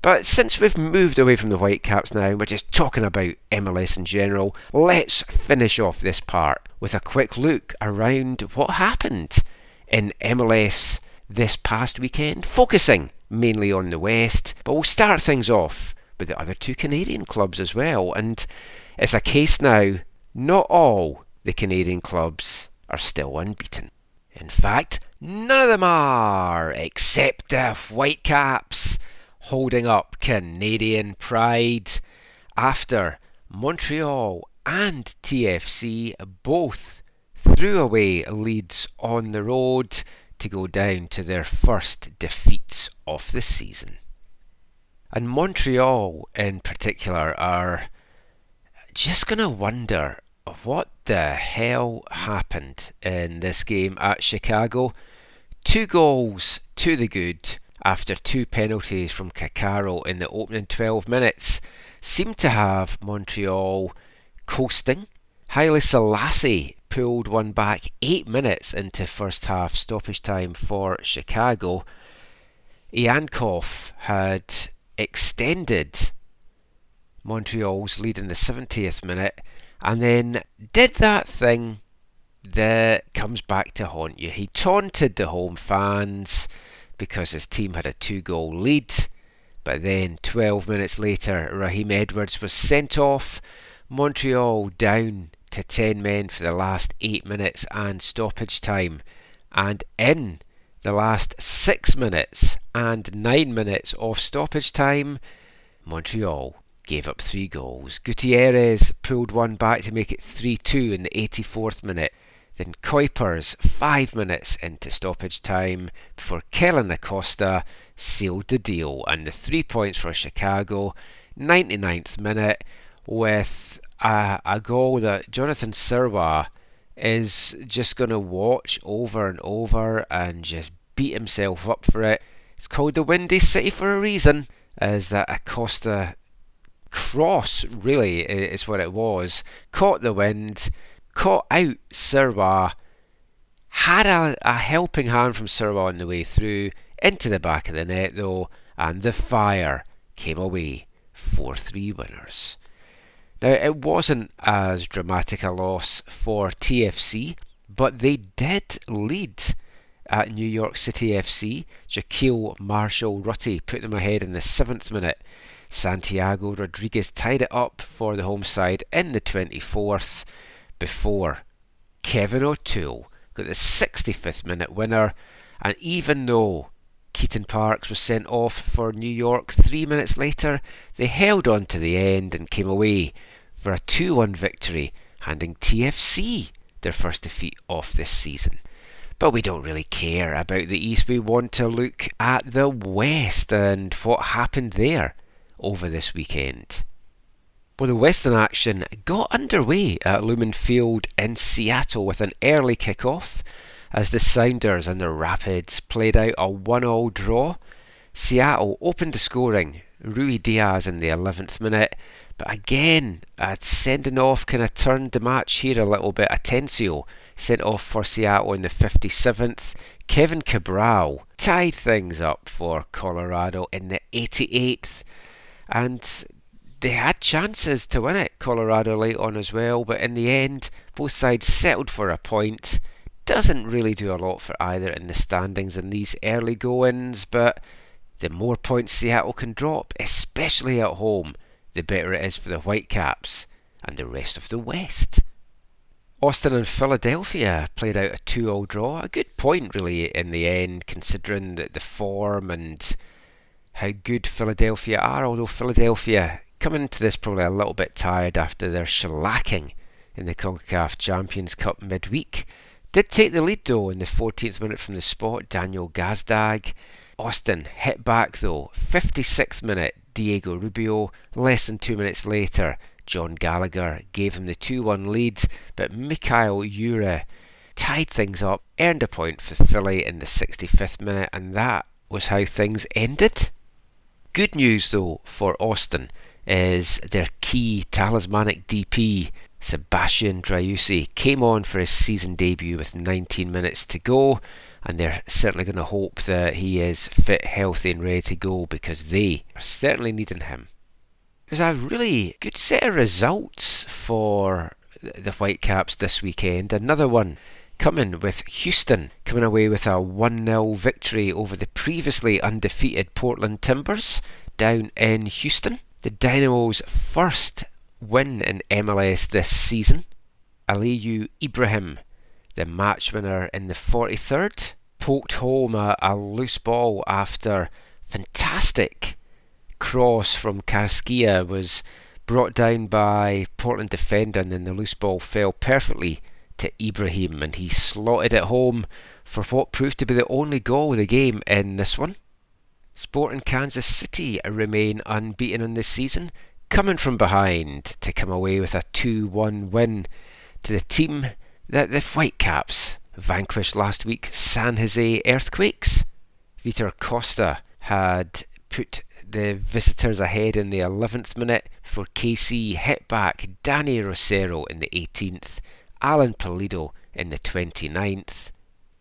But since we've moved away from the Whitecaps now, we're just talking about MLS in general, let's finish off this part with a quick look around what happened in MLS this past weekend, focusing mainly on the West, but we'll start things off with the other 2 Canadian clubs as well. And it's a case now, not all the Canadian clubs are still unbeaten. In fact, none of them are, except the Whitecaps, holding up Canadian pride after Montreal and TFC both threw away leads on the road to go down to their first defeats of the season. And Montreal in particular are just going to wonder what the hell happened in this game at Chicago. 2 goals to the good after 2 penalties from Kakaro in the opening 12 minutes seemed to have Montreal coasting. Haile Selassie pulled one back 8 minutes into first half stoppage time for Chicago. Iankov had extended Montreal's lead in the 70th minute, and then did that thing that comes back to haunt you. He taunted the home fans because his team had a 2-goal lead, but then 12 minutes later Raheem Edwards was sent off. Montreal down to 10 men for the last 8 minutes and stoppage time, and in the last 6 minutes and 9 minutes of stoppage time, Montreal gave up 3 goals. Gutierrez pulled one back to make it 3-2 in the 84th minute. Then Kuipers 5 minutes into stoppage time before Kellen Acosta sealed the deal, and the 3 points for Chicago. 99th minute with a goal that Jonathan Sirwa is just going to watch over and over and just beat himself up for it. It's called the Windy City for a reason, as that Acosta cross really is what it was. Caught the wind, caught out Sirwa, had a helping hand from Sirwa on the way through, into the back of the net though, and the Fire came away 4-3 winners. Now, it wasn't as dramatic a loss for TFC, but they did lead at New York City FC. Shaquille Marshall-Rutte put them ahead in the 7th minute. Santiago Rodriguez tied it up for the home side in the 24th before Kevin O'Toole got the 65th minute winner. And even though Keaton Parks was sent off for New York 3 minutes later, they held on to the end and came away for a 2-1 victory, handing TFC their first defeat of this season. But we don't really care about the East. We want to look at the West and what happened there over this weekend. Well, the Western action got underway at Lumen Field in Seattle with an early kick-off as the Sounders and the Rapids played out a 1-1 draw. Seattle opened the scoring, Rui Diaz in the 11th minute, but again, a sending off kind of turned the match here a little bit. Atencio sent off for Seattle in the 57th. Kevin Cabral tied things up for Colorado in the 88th, and they had chances to win it, Colorado, late on as well, but in the end, both sides settled for a point. Doesn't really do a lot for either in the standings in these early go-ins, but the more points Seattle can drop, especially at home, the better it is for the Whitecaps and the rest of the West. Austin and Philadelphia played out a 2-2 draw. A good point really in the end, considering the form and how good Philadelphia are, although Philadelphia coming into this probably a little bit tired after their shellacking in the CONCACAF Champions Cup midweek. Did take the lead though in the 14th minute from the spot, Daniel Gazdag. Austin hit back though, 56th minute, Diego Rubio. Less than 2 minutes later, John Gallagher gave him the 2-1 lead, but Mikhail Ure tied things up, earned a point for Philly in the 65th minute, and that was how things ended. Good news though for Austin is their key talismanic DP, Sebastian Driussi, came on for his season debut with 19 minutes to go, and they're certainly going to hope that he is fit, healthy and ready to go, because they are certainly needing him. It was a really good set of results for the Whitecaps this weekend. Another one coming with Houston coming away with a 1-0 victory over the previously undefeated Portland Timbers down in Houston. The Dynamos' first win in MLS this season. Aliyu Ibrahim, the match winner in the 43rd, poked home a loose ball after fantastic cross from Carrasquilla was brought down by Portland defender, and then the loose ball fell perfectly to Ibrahim and he slotted it home for what proved to be the only goal of the game in this one. Sporting Kansas City remain unbeaten on this season, coming from behind to come away with a 2-1 win to the team that the Whitecaps vanquished last week, San Jose Earthquakes. Vitor Costa had put the visitors ahead in the 11th minute before KC hit back Danny Rosero in the 18th, Alan Pulido in the 29th.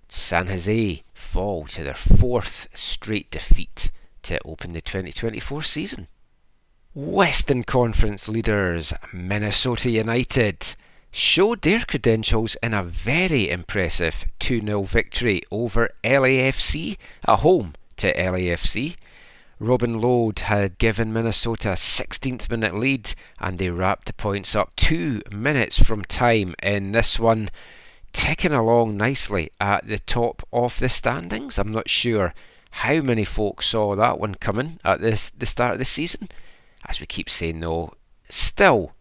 San Jose fall to their 4th straight defeat to open the 2024 season. Western Conference leaders Minnesota United showed their credentials in a very impressive 2-0 victory over LAFC at home to LAFC. Robin Lode had given Minnesota a 16th minute lead and they wrapped the points up 2 minutes from time in this one, ticking along nicely at the top of the standings. I'm not sure how many folks saw that one coming at the start of the season. As we keep saying though, still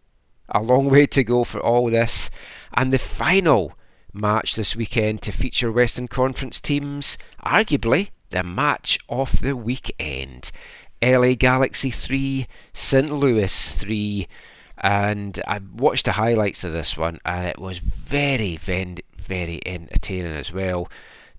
a long way to go for all this. And the final match this weekend to feature Western Conference teams, arguably the match of the weekend. LA Galaxy 3, St. Louis 3, and I watched the highlights of this one and it was very, very, very entertaining as well.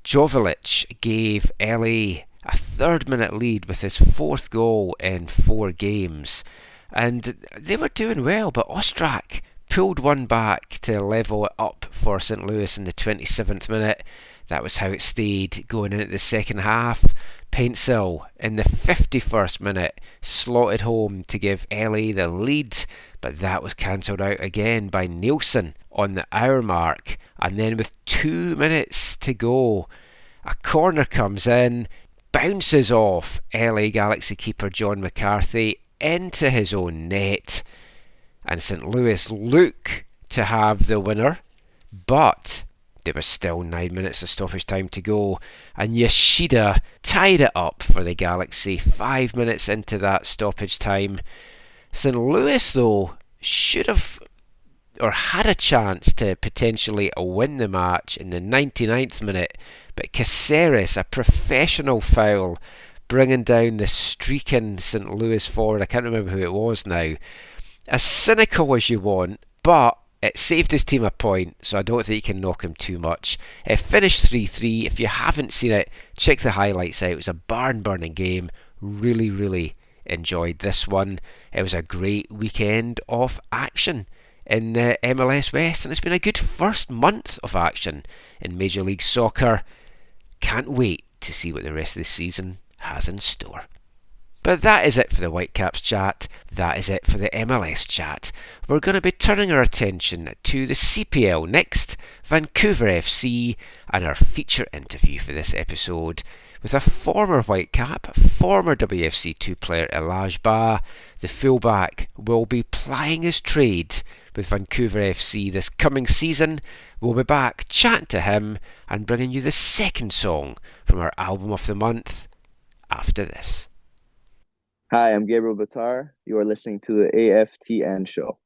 Jovic gave LA a 3rd minute lead with his 4th goal in 4 games, and they were doing well, but Ostrak pulled one back to level it up for St. Louis in the 27th minute. That was how it stayed going into the second half. Pencil in the 51st minute slotted home to give LA the lead, but that was cancelled out again by Nielsen on the hour mark. And then with 2 minutes to go, A corner comes in, bounces off LA Galaxy keeper John McCarthy into his own net, and St. Louis look to have the winner, but there was still 9 minutes of stoppage time to go, and Yoshida tied it up for the Galaxy 5 minutes into that stoppage time. St. Louis, though, should have or had a chance to potentially win the match in the 99th minute, but Caceres, a professional foul, bringing down the streaking St. Louis forward. I can't remember who it was now. As cynical as you want, but it saved his team a point, so I don't think you can knock him too much. It finished 3-3. If you haven't seen it, check the highlights out. It was a barn-burning game. Really, really enjoyed this one. It was a great weekend of action in the MLS West, and it's been a good first month of action in Major League Soccer. Can't wait to see what the rest of the season has in store. But that is it for the Whitecaps chat. That is it for the MLS chat. We're going to be turning our attention to the CPL next, Vancouver FC, and our feature interview for this episode with a former Whitecap, former WFC2 player Elage Bah. The fullback will be plying his trade with Vancouver FC this coming season. We'll be back chatting to him and bringing you the second song from our album of the month after this. Hi, I'm Gabriel Batar. You are listening to the AFTN show.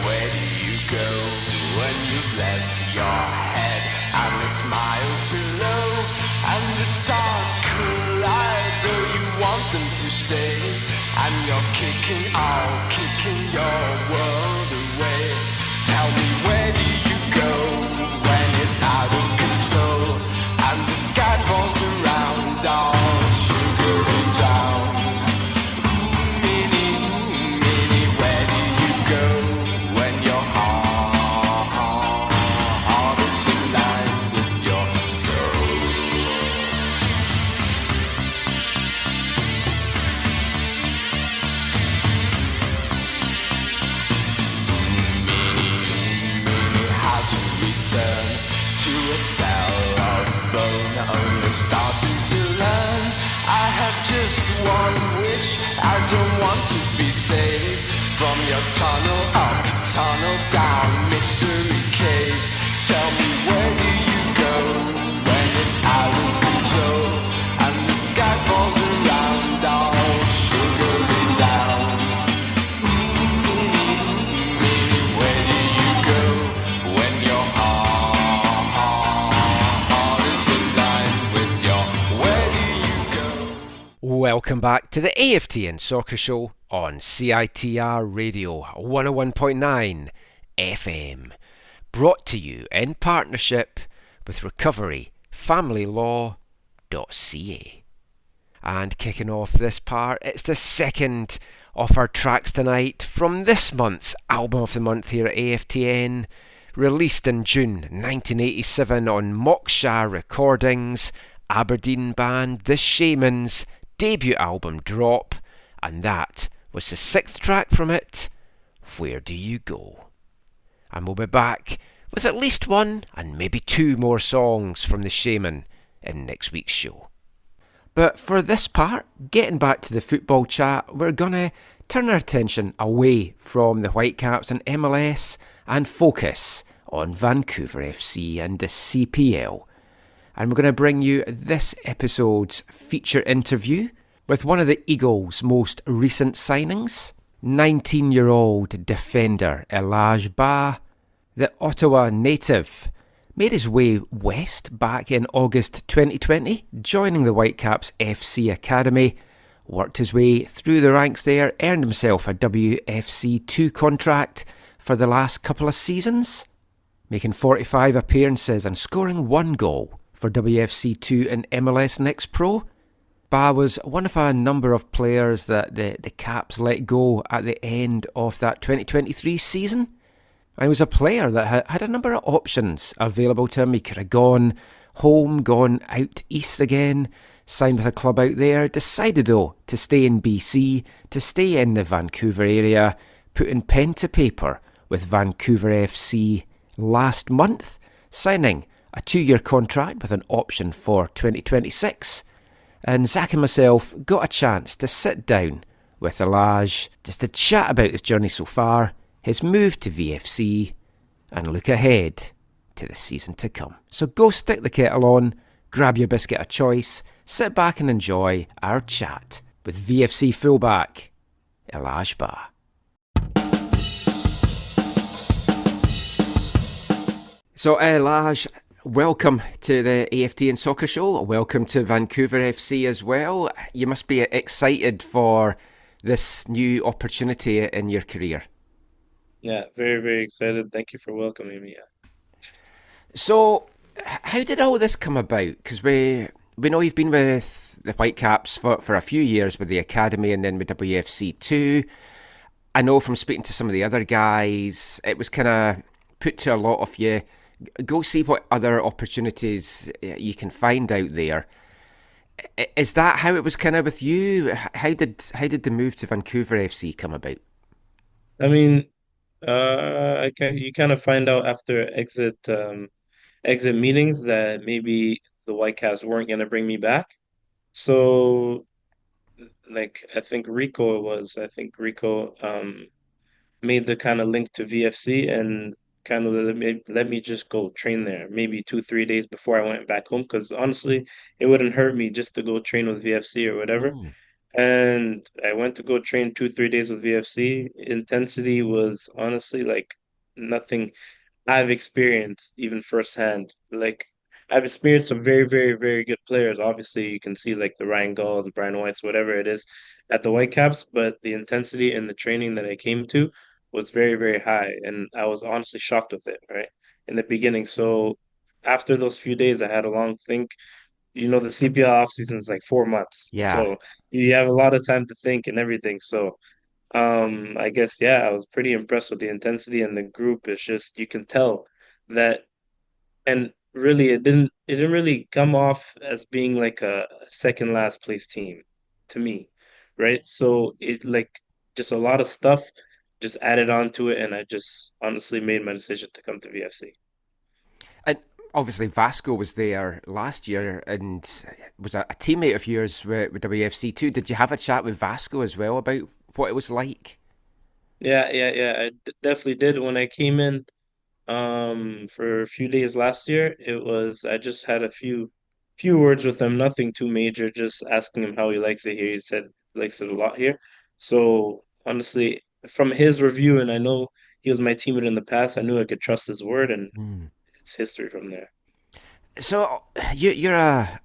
Where do you go when you've left your head and it's miles below and the stars collide, though you want them to stay, and you're kicking your world away? Tell me, where do you go when it's out of control and the sky falls around all sugary down? Starting to learn, I have just one wish. I don't want to be saved from your tunnel up, tunnel down, mystery cave. Tell me, where do you go when it's out of control and the sky falls around all sugary down? Where do you go when your Welcome back to the AFTN Soccer Show on CITR Radio 101.9 FM. Brought to you in partnership with recoveryfamilylaw.ca. And kicking off this part, it's the second of our tracks tonight from this month's Album of the Month here at AFTN. Released in June 1987 on Moksha Recordings, Aberdeen band The Shamans' debut album Drop, and that was the sixth track from it, Where Do You Go? And we'll be back with at least one and maybe two more songs from The Shaman in next week's show. But for this part, getting back to the football chat, we're going to turn our attention away from the Whitecaps and MLS and focus on Vancouver FC and the CPL. And we're going to bring you this episode's feature interview with one of the Eagles' most recent signings, 19-year-old defender Elage Bah. The Ottawa native made his way west back in August 2020, joining the Whitecaps FC Academy, worked his way through the ranks there, earned himself a WFC2 contract for the last couple of seasons, making 45 appearances and scoring one goal for WFC2 and MLS Next Pro. Bah was one of a number of players that the Caps let go at the end of that 2023 season. And he was a player that had a number of options available to him. He could have gone home, gone out east again, signed with a club out there, decided though to stay in BC, to stay in the Vancouver area, putting pen to paper with Vancouver FC last month, signing a 2-year contract with an option for 2026. And Zach and myself got a chance to sit down with Elage just to chat about his journey so far, his move to VFC, and look ahead to the season to come. So go stick the kettle on, grab your biscuit of choice, sit back and enjoy our chat with VFC fullback Elage Bah. So Elage, welcome to the AFTN Soccer Show. Welcome to Vancouver FC as well. You must be excited for this new opportunity in your career. Yeah, very, very excited. Thank you for welcoming me. So, how did all this come about? Because we know you've been with the Whitecaps for a few years with the academy and then with WFC too. I know from speaking to some of the other guys, it was kind of put to a lot of you, go see what other opportunities you can find out there. Is that how it was kind of with you? How did the move to Vancouver FC come about? I mean, you kind of find out after exit meetings that maybe the Whitecaps weren't gonna bring me back. So, like, I think Rico made the kind of link to VFC and kind of let me just go train there maybe 2, 3 days before I went back home. Because honestly, it wouldn't hurt me just to go train with VFC or whatever. Mm. And I went to go train 2, 3 days with VFC. Intensity was honestly like nothing I've experienced even firsthand. Like I've experienced some very, very, very good players. Obviously, you can see like the Ryan Gulls, the Brian Whites, whatever it is at the Whitecaps, but the intensity and the training that I came to was very, very high. And I was honestly shocked with it, right? In the beginning. So after those few days, I had a long think. The CPL off season is like 4 months. Yeah. So you have a lot of time to think and everything. So I guess yeah, I was pretty impressed with the intensity and the group. It's just you can tell that, and really it didn't really come off as being like a second last place team to me, right? So it like just a lot of stuff just added on to it, and I just honestly made my decision to come to VFC. And obviously Vasco was there last year and was a teammate of yours with WFC too. Did you have a chat with Vasco as well about what it was like? Yeah. Definitely did when I came in. For a few days last year, I just had a few words with him, nothing too major, just asking him how he likes it here. He said he likes it a lot here. So honestly, from his review, and I know he was my teammate in the past, I knew I could trust his word, and Mm. it's history from there. So you're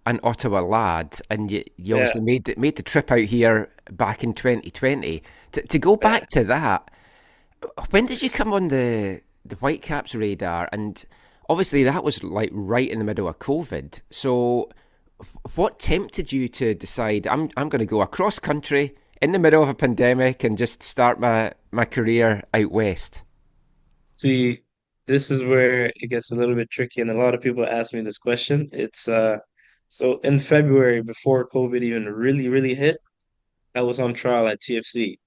an Ottawa lad, and you Yeah, obviously made the trip out here back in 2020. To go yeah. back to that, when did you come on the Whitecaps radar? And obviously that was like right in the middle of COVID. So what tempted you to decide I'm going to go across country in the middle of a pandemic and just start my career out west? See, this is where it gets a little bit tricky, and a lot of people ask me this question. It's so in February, before COVID even really, really hit, I was on trial at TFC,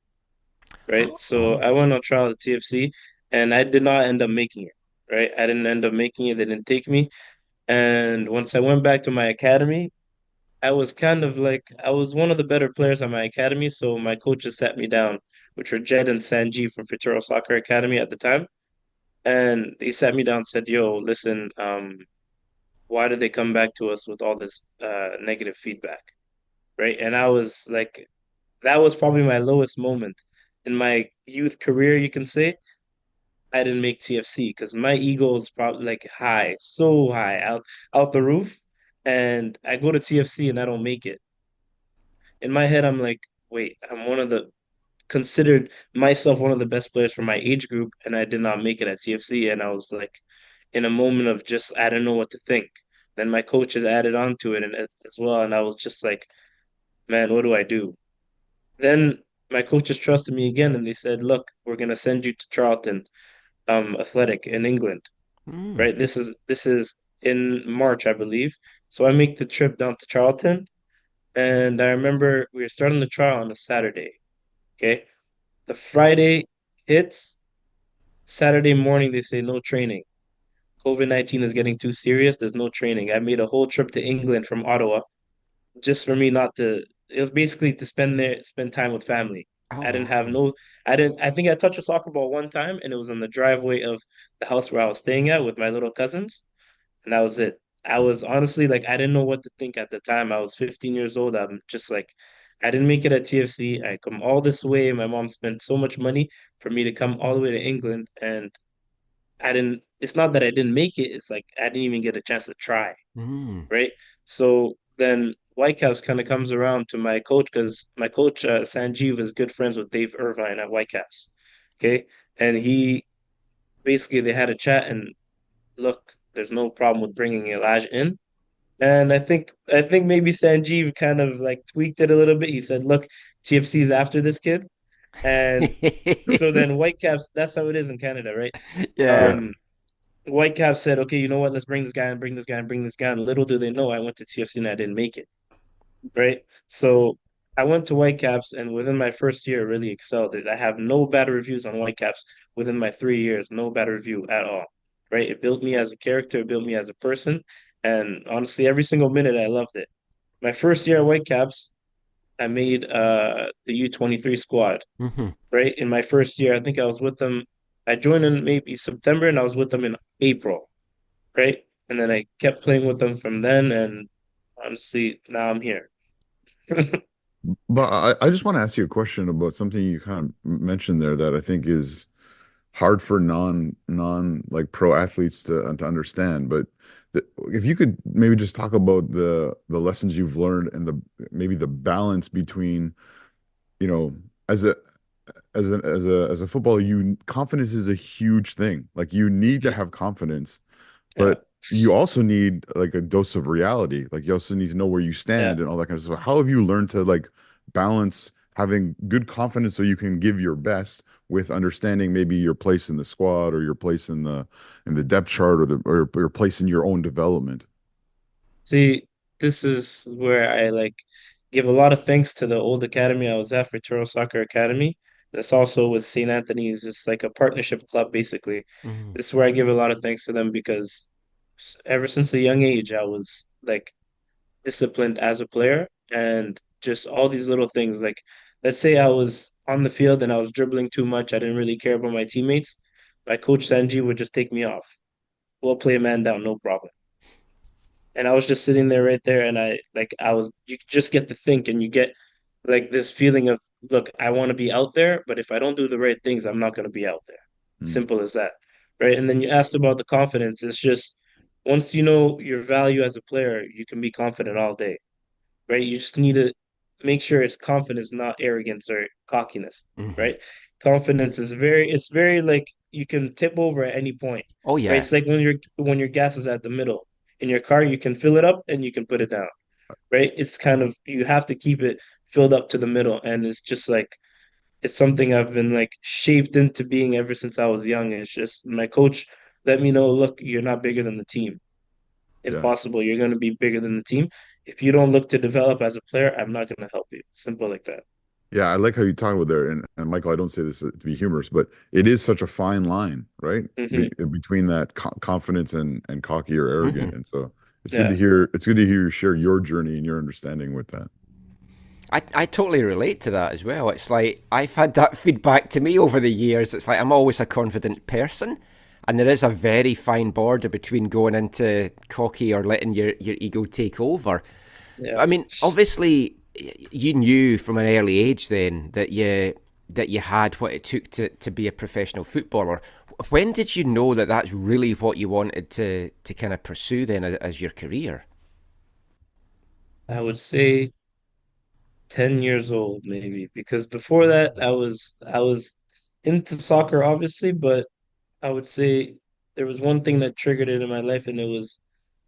right? So Oh. I went on trial at TFC and I did not end up making it, right? I didn't end up making it. They didn't take me. And once I went back to my academy, I was kind of like, I was one of the better players at my academy. So my coaches sat me down, which were Jed and Sanji from Futuro Soccer Academy at the time. And they sat me down and said, yo, listen, why did they come back to us with all this negative feedback? Right. And I was like, that was probably my lowest moment in my youth career, you can say. I didn't make TFC because my ego is probably like high, so high, out the roof. And I go to TFC and I don't make it. In my head, I'm like, wait, I'm considered myself one of the best players for my age group, and I did not make it at TFC. And I was like in a moment of just I don't know what to think. Then my coach had added on to it and as well, and I was just like man, what do I do? Then my coaches trusted me again, and they said, "Look, we're gonna send you to Charlton, Athletic in England, Mm. right? This is in March, I believe." So I make the trip down to Charlton, and I remember we were starting the trial on a Saturday. Okay, the Friday hits. Saturday morning, they say no training. COVID-19 is getting too serious. There's no training. I made a whole trip to England from Ottawa just for me not to. It was basically to spend time with family. Oh, I didn't have wow. no. I didn't. I think I touched a soccer ball one time, and it was on the driveway of the house where I was staying at with my little cousins, and that was it. I was honestly like I didn't know what to think at the time. I was 15 years old. I'm just like, I didn't make it at TFC. I come all this way. My mom spent so much money for me to come all the way to England, and I didn't. It's not that I didn't make it. It's like I didn't even get a chance to try, Mm. right? So then Whitecaps kind of comes around to my coach because my coach Sanjeev is good friends with Dave Irvine at Whitecaps. Okay, and he basically they had a chat and look, there's no problem with bringing Elage in. And I think maybe Sanjeev kind of like tweaked it a little bit. He said, "Look, TFC's after this kid," and so then Whitecaps. That's how it is in Canada, right? Yeah. Yeah. Um, Whitecaps said, "Okay, you know what? Let's bring this guy and bring this guy and bring this guy." And little do they know, I went to TFC and I didn't make it. Right? So I went to Whitecaps, and within my first year, really excelled. I have no bad reviews on Whitecaps within my 3 years, no bad review at all. Right? It built me as a character, it built me as a person, and honestly, every single minute I loved it. My first year at Whitecaps, I made the U23 squad. Hmm. Right? In my first year, I think I was with them. I joined in maybe September, and I was with them in April. Right? And then I kept playing with them from then, and honestly, now I'm here. But I just want to ask you a question about something you kind of mentioned there that I think is hard for non like pro athletes to understand. But if you could maybe just talk about the lessons you've learned and the maybe the balance between, you know, as a footballer, you confidence is a huge thing. Like you need to have confidence, Yeah. but you also need like a dose of reality. Like you also need to know where you Yeah. stand and all that kind of stuff. How have you learned to like balance having good confidence so you can give your best with understanding maybe your place in the squad or your place in the depth chart or your place in your own development? See, this is where I like give a lot of thanks to the old academy I was at, Fraternal Soccer Academy. That's also with St. Anthony's. It's like a partnership club, basically. Hmm. This is where I give a lot of thanks to them because ever since a young age, I was like disciplined as a player and just all these little things. Like, let's say I was on the field and I was dribbling too much. I didn't really care about my teammates. My coach Sanji would just take me off. We'll play a man down, no problem. And I was just sitting there right there, and you just get to think, and you get like this feeling of, look, I want to be out there, but if I don't do the right things, I'm not going to be out there. Mm, Simple as that, right? And then you asked about the confidence. It's just once you know your value as a player, you can be confident all day, right? You just need to make sure it's confidence, not arrogance or cockiness, Hmm. right? Confidence is it's very like you can tip over at any point, Oh, right? yeah. It's like when your gas is at the middle in your car, you can fill it up and you can put it down, right? It's kind of you have to keep it filled up to the middle, and it's just like it's something I've been like shaped into being ever since I was young. It's just my coach let me know, look, you're not bigger than the team. If yeah. possible, you're going to be bigger than the team. If you don't look to develop as a player, I'm not going to help you. Simple like that. Yeah, I like how you talk about there. And Michael, I don't say this to be humorous, but it is such a fine line, right? Hmm. Between that confidence and cocky or arrogant. Hmm. And so Yeah. it's good to hear you share your journey and your understanding with that. I totally relate to that as well. It's like I've had that feedback to me over the years. It's like I'm always a confident person, and there is a very fine border between going into cocky or letting your ego take over. Yeah. I mean, obviously, you knew from an early age then that you had what it took to be a professional footballer. When did you know that that's really what you wanted to kind of pursue then as your career? I would say 10 years old maybe because before that I was into soccer obviously, but I would say there was one thing that triggered it in my life and it was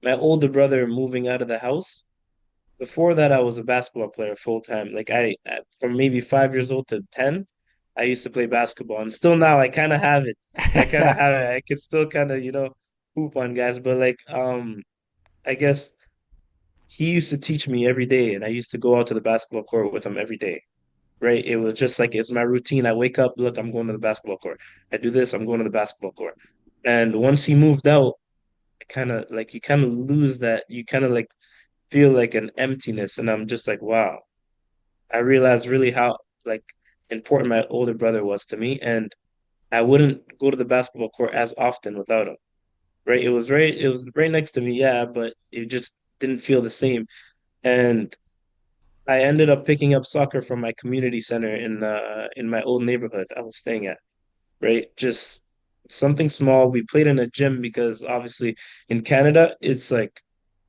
my older brother moving out of the house. Before that, I was a basketball player full time. Like from maybe 5 years old to 10, I used to play basketball, and still now I kind of have it. I kind of have it. I can still kind of hoop on guys, but like I guess he used to teach me every day, and I used to go out to the basketball court with him every day. Right? It was just like it's my routine. I wake up, look, I'm going to the basketball court. I do this, I'm going to the basketball court. And once he moved out, kind of like you kind of lose that. You kind of like feel like an emptiness, and I'm just like, wow. I realized really how like important my older brother was to me, and I wouldn't go to the basketball court as often without him. Right? It was right next to me, yeah, but it just didn't feel the same. And I ended up picking up soccer from my community center in my old neighborhood I was staying at. Right? Just something small. We played in a gym because obviously in Canada it's like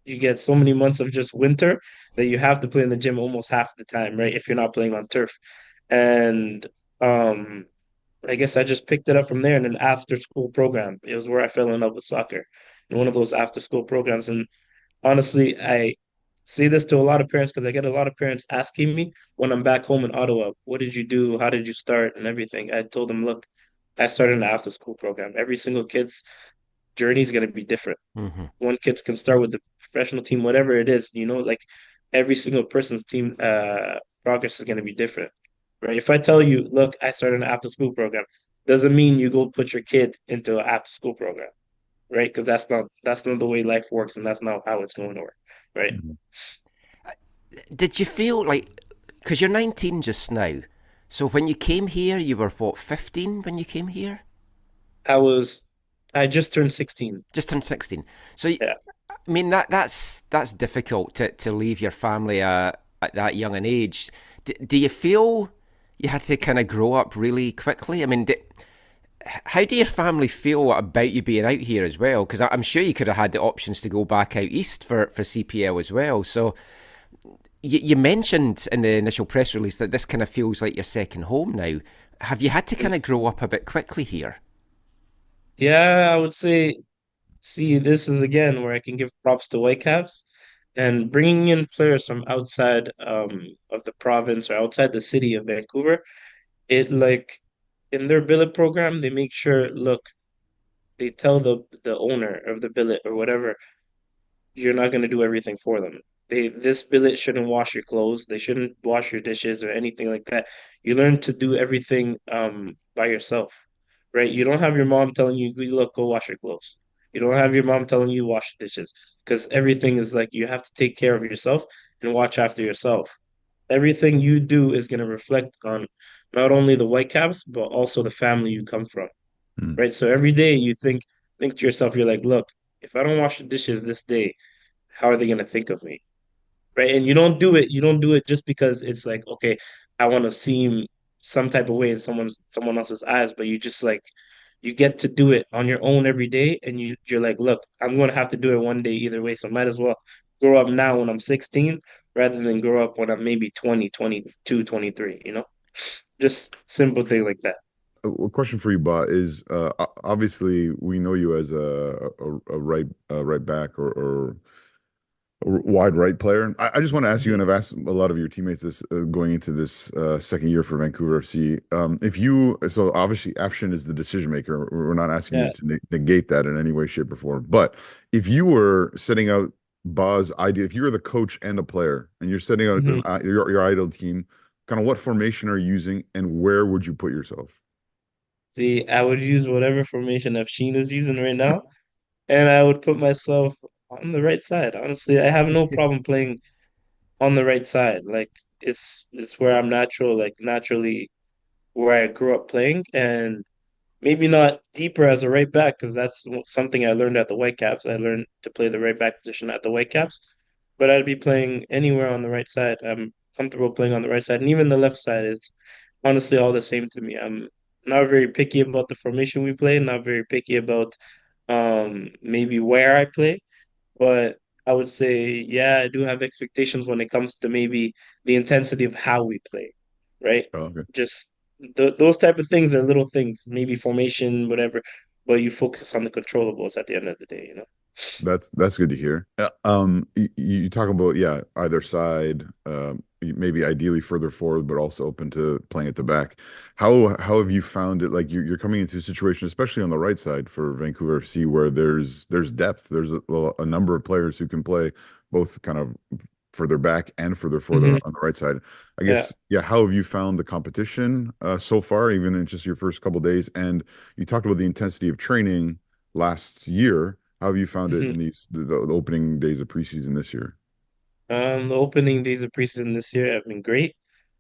you get so many months of just winter that you have to play in the gym almost half the time, right? If you're not playing on turf. And um I guess I just picked it up from there in an after school program. It was where I fell in love with soccer in one of those after school programs. And honestly, I say this to a lot of parents because I get a lot of parents asking me when I'm back home in Ottawa, what did you do? How did you start? And everything. I told them, look, I started an after school program. Every single kid's journey is going to be different. Hmm. One kid can start with the professional team, whatever it is, like every single person's team progress is going to be different. Right. If I tell you, look, I started an after school program, doesn't mean you go put your kid into an after school program, right? Because that's not the way life works, and that's not how it's going to work, right? Mhm. Did you feel like, because you're 19 just now, so when you came here, you were what, 15 when you came here? I was, I just turned 16. Just turned 16. So, Yeah. I mean, that's difficult to leave your family at that young an age. Do you feel you had to kind of grow up really quickly? I mean, how do your family feel about you being out here as well? Because I'm sure you could have had the options to go back out east for CPL as well. So you mentioned in the initial press release that this kind of feels like your second home now. Have you had to kind of grow up a bit quickly here? Yeah, I would say, see, this is again where I can give props to Whitecaps and bringing in players from outside of the province or outside the city of Vancouver. It like in their billet program, they make sure, look, they tell the owner of the billet or whatever, you're not going to do everything for them. This billet shouldn't wash your clothes. They shouldn't wash your dishes or anything like that. You learn to do everything by yourself, right? You don't have your mom telling you, look, go wash your clothes. You don't have your mom telling you wash the dishes because everything is like you have to take care of yourself and watch after yourself. Everything you do is going to reflect on not only the Whitecaps but also the family you come from, Mm. right? So every day you think to yourself, you're like, look, if I don't wash the dishes this day, how are they going to think of me? Right. And you don't do it just because it's like, okay, I want to seem some type of way in someone else's eyes, but you just like you get to do it on your own every day, and you're like, look, I'm going to have to do it one day either way, so might as well grow up now when I'm 16 rather than grow up when I'm maybe 20, 22, 23. Just simple thing like that. A question for you, Ba, is obviously we know you as a right back or a wide right player. I just want to ask you, and I've asked a lot of your teammates this going into this second year for Vancouver FC. If you, so obviously Afshin is the decision maker. We're not asking you Yeah. to negate that in any way, shape, or form. But if you were setting out Ba's idea, if you were the coach and a player, and you're setting out Mhm. your ideal team, kind of what formation are you using, and where would you put yourself? See, I would use whatever formation Afshin is using right now, and I would put myself on the right side. Honestly, I have no problem playing on the right side. Like it's where I'm natural, like naturally where I grew up playing, and maybe not deeper as a right back because that's something I learned at the Whitecaps. I learned to play the right back position at the Whitecaps, but I'd be playing anywhere on the right side. I'm comfortable playing on the right side, and even the left side is honestly all the same to me. I'm not very picky about the formation we play, not very picky about maybe where I play. But I would say, yeah, I do have expectations when it comes to maybe the intensity of how we play, right? Oh, okay. Just those type of things are little things, maybe formation, whatever, but you focus on the controllables at the end of the day. That's good to hear. You talk about either side, maybe ideally further forward, but also open to playing at the back. How have you found it? Like you're coming into a situation, especially on the right side for Vancouver FC, where there's depth. There's a number of players who can play both kind of further back and further Hmm. forward on the right side. I Yeah. guess, yeah. How have you found the competition so far, even in just your first couple days? And you talked about the intensity of training last year. How have you found it in Hmm. the opening days of preseason this year? The opening days of preseason this year have been great.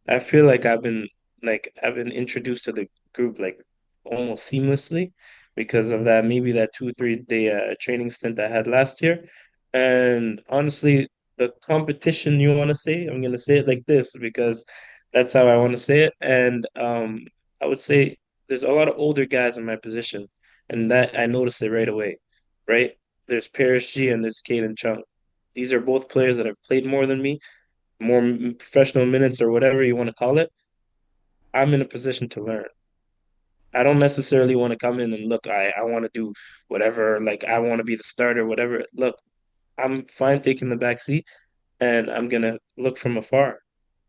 I feel like I've been introduced to the group like almost seamlessly because of that maybe that 2 3 day training stint I had last year. And honestly, the competition you want to say, I'm gonna say it like this because that's how I want to say it. And I would say there's a lot of older guys in my position, and that I noticed it right away. Right? There's Paris G and there's Caden Chung. These are both players that have played more than me, more professional minutes or whatever you want to call it. I'm in a position to learn. I don't necessarily want to come in and look, I want to do whatever, like I want to be the starter, whatever. Look, I'm fine taking the back seat and I'm gonna look from afar.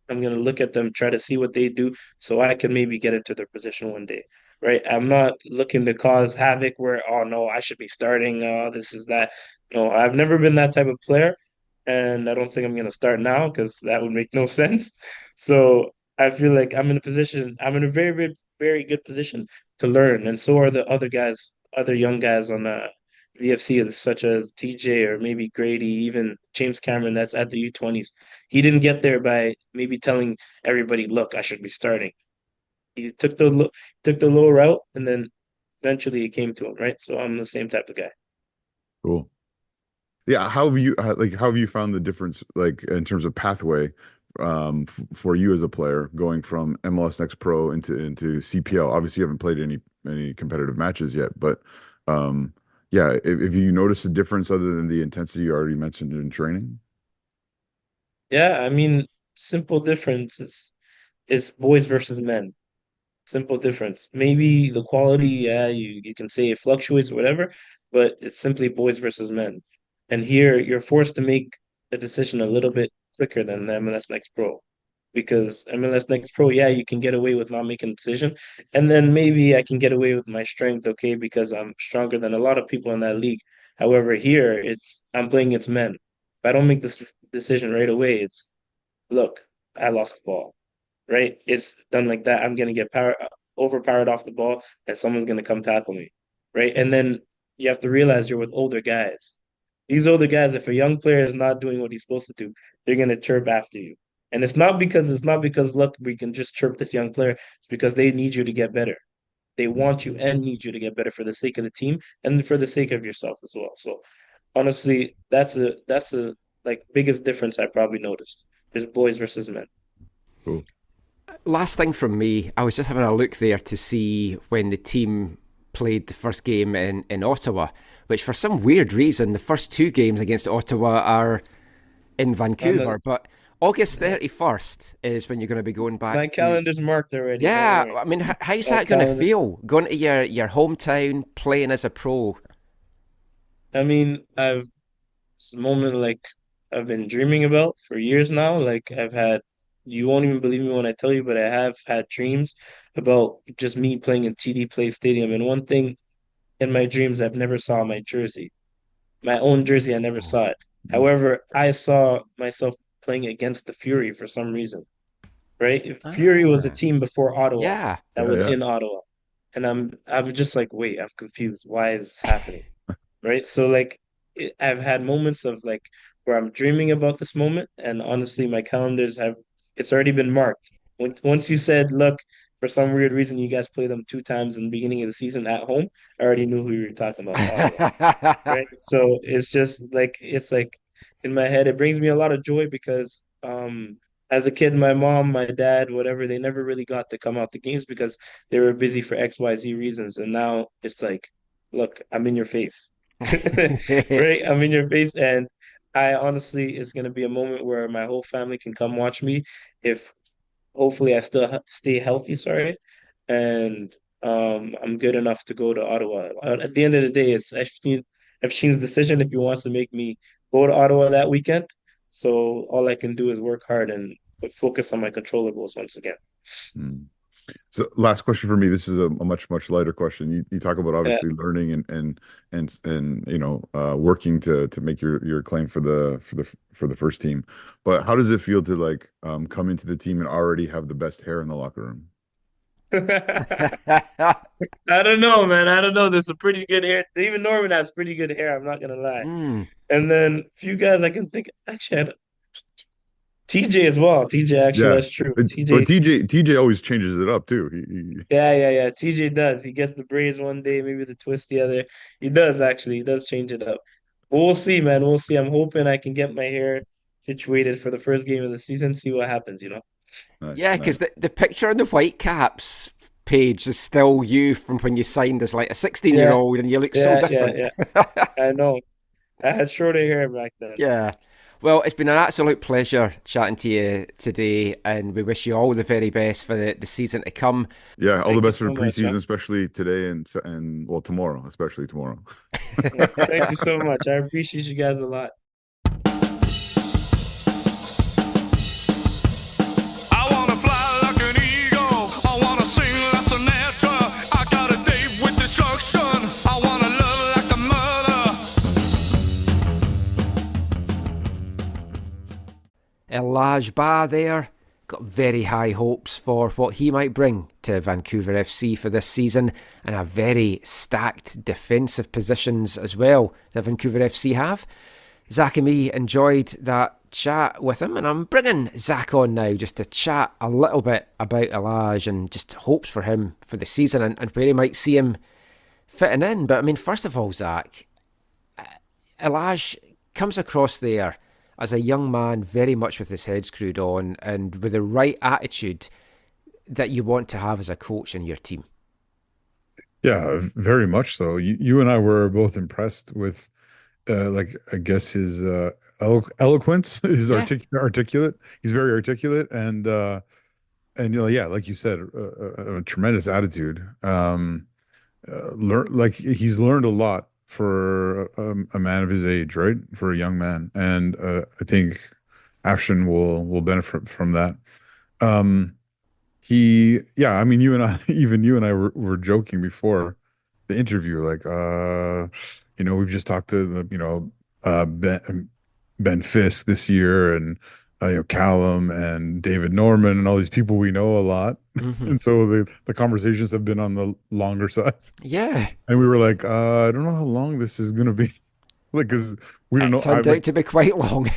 I'm gonna look at them, try to see what they do, so I can maybe get into their position one day, right? I'm not looking to cause havoc where, oh no, I should be starting. Oh, this is that. No, I've never been that type of player, and I don't think I'm gonna start now because that would make no sense. So I feel like I'm in a position. I'm in a very, very, very good position to learn, and so are the other guys, other young guys on VFC, such as TJ or maybe Grady, even James Cameron, that's at the U20s. He didn't get there by maybe telling everybody, "Look, I should be starting." He took the low route, and then eventually it came to him, right? So I'm the same type of guy. Cool. Yeah, how have you found the difference like in terms of pathway for you as a player going from MLS Next Pro into CPL? Obviously, you haven't played any competitive matches yet, but yeah, if you notice a difference other than the intensity you already mentioned in training? Yeah, I mean, simple difference is boys versus men. Simple difference. Maybe the quality, yeah, you can say it fluctuates, whatever, but it's simply boys versus men. And here you're forced to make a decision a little bit quicker than the MLS Next Pro. Because MLS Next Pro, yeah, you can get away with not making a decision. And then maybe I can get away with my strength, okay, because I'm stronger than a lot of people in that league. However, here I'm playing against men. If I don't make this decision right away, it's look, I lost the ball, right? It's done like that. I'm gonna get overpowered off the ball, and someone's gonna come tackle me, right? And then you have to realize you're with older guys. These older guys, if a young player is not doing what he's supposed to do, they're gonna chirp after you. And it's not because look, we can just chirp this young player. It's because they need you to get better. They want you and need you to get better for the sake of the team and for the sake of yourself as well. So honestly, that's a like biggest difference I probably noticed. There's boys versus men. Cool. Last thing from me, I was just having a look there to see when the team played the first game in Ottawa, which for some weird reason, the first two games against Ottawa are in I'm a, Vancouver, but August 31st is when you're going to be going my back to. calendar's marked already. Don't Yeah, worry. I mean, how's My that going to calendar. feel? Going to your hometown, playing as a pro? I mean, it's a moment like I've been dreaming about for years now. Like you won't even believe me when I tell you, but I have had dreams about just me playing in TD Place Stadium. And one thing in my dreams, I've never saw my jersey, my own jersey. I never saw it. However, I saw myself playing against the Fury for some reason. Right? Fury was a Ah, team before Ottawa yeah. that Yeah, was yeah. in Ottawa, and I'm just like, wait, I'm confused. Why is this happening? Right? So like, I've had moments of like where I'm dreaming about this moment, and honestly, my calendars have it's already been marked. Once you said, look, for some weird reason, you guys play them 2 times in the beginning of the season at home, I already knew who you were talking about, Ottawa. Right? So it's like in my head, it brings me a lot of joy because as a kid, my mom, my dad, whatever, they never really got to come out to games because they were busy for XYZ reasons. And now it's like, look, I'm in your face. Right? I'm in your face. And I honestly, it's gonna be a moment where my whole family can come watch me if hopefully I still stay healthy, sorry. And I'm good enough to go to Ottawa. At the end of the day, it's Afshin's decision if he wants to make me go to Ottawa that weekend. So all I can do is work hard and focus on my controllables once again. Hmm. So last question for me. This is a much, much lighter question. You talk about Yeah. obviously learning and working to make your claim for the first team. But how does it feel to like come into the team and already have the best hair in the locker room? I don't know, man. I don't know. There's some pretty good hair. Even Norman has pretty good hair. I'm not gonna lie. And then a few guys I can think. Actually, TJ as well. TJ, actually, Yeah, that's true. but TJ always changes it up too. Yeah. TJ does. He gets the braids one day, maybe the twist the other. He does actually. He does change it up. But we'll see, man. We'll see. I'm hoping I can get my hair situated for the first game of the season. See what happens. Nice, Yeah, because the picture on the Whitecaps page is still you from when you signed as like a 16-year-old, and you look so different. Yeah. I know. I had shorter hair back then. Yeah. Well, it's been an absolute pleasure chatting to you today, and we wish you all the very best for the season to come. Yeah, all the best for the much, preseason, especially today and well, tomorrow, especially tomorrow. Thank you so much. I appreciate you guys a lot. I wanna fly like an eagle. I wanna sing like Sinatra. I got a date with destruction. I wanna love like a murder. Elage Bah there. Got very high hopes for what he might bring to Vancouver FC for this season, and a very stacked defensive positions as well that Vancouver FC have. Zach and me enjoyed that chat with him, and I'm bringing Zach on now just to chat a little bit about Elage and just hopes for him for the season and where he might see him fitting in. But I mean, first of all, Zach, Elage comes across there as a young man very much with his head screwed on and with the right attitude that you want to have as a coach in your team. Yeah, very much so. You and I were both impressed with I guess his eloquence, his articulate. He's very articulate and yeah, like you said, a tremendous attitude. He's learned a lot for a man of his age, right? For a young man, and I think Afshin will benefit from that. I mean, you and I were joking before the interview, like, we've just talked to Ben Fisk this year, and Callum and David Norman and all these people we know a lot. Mm-hmm. And so the conversations have been on the longer side. Yeah. And we were like, I don't know how long this is going to be. Like, because we don't know. It turned out to be quite long.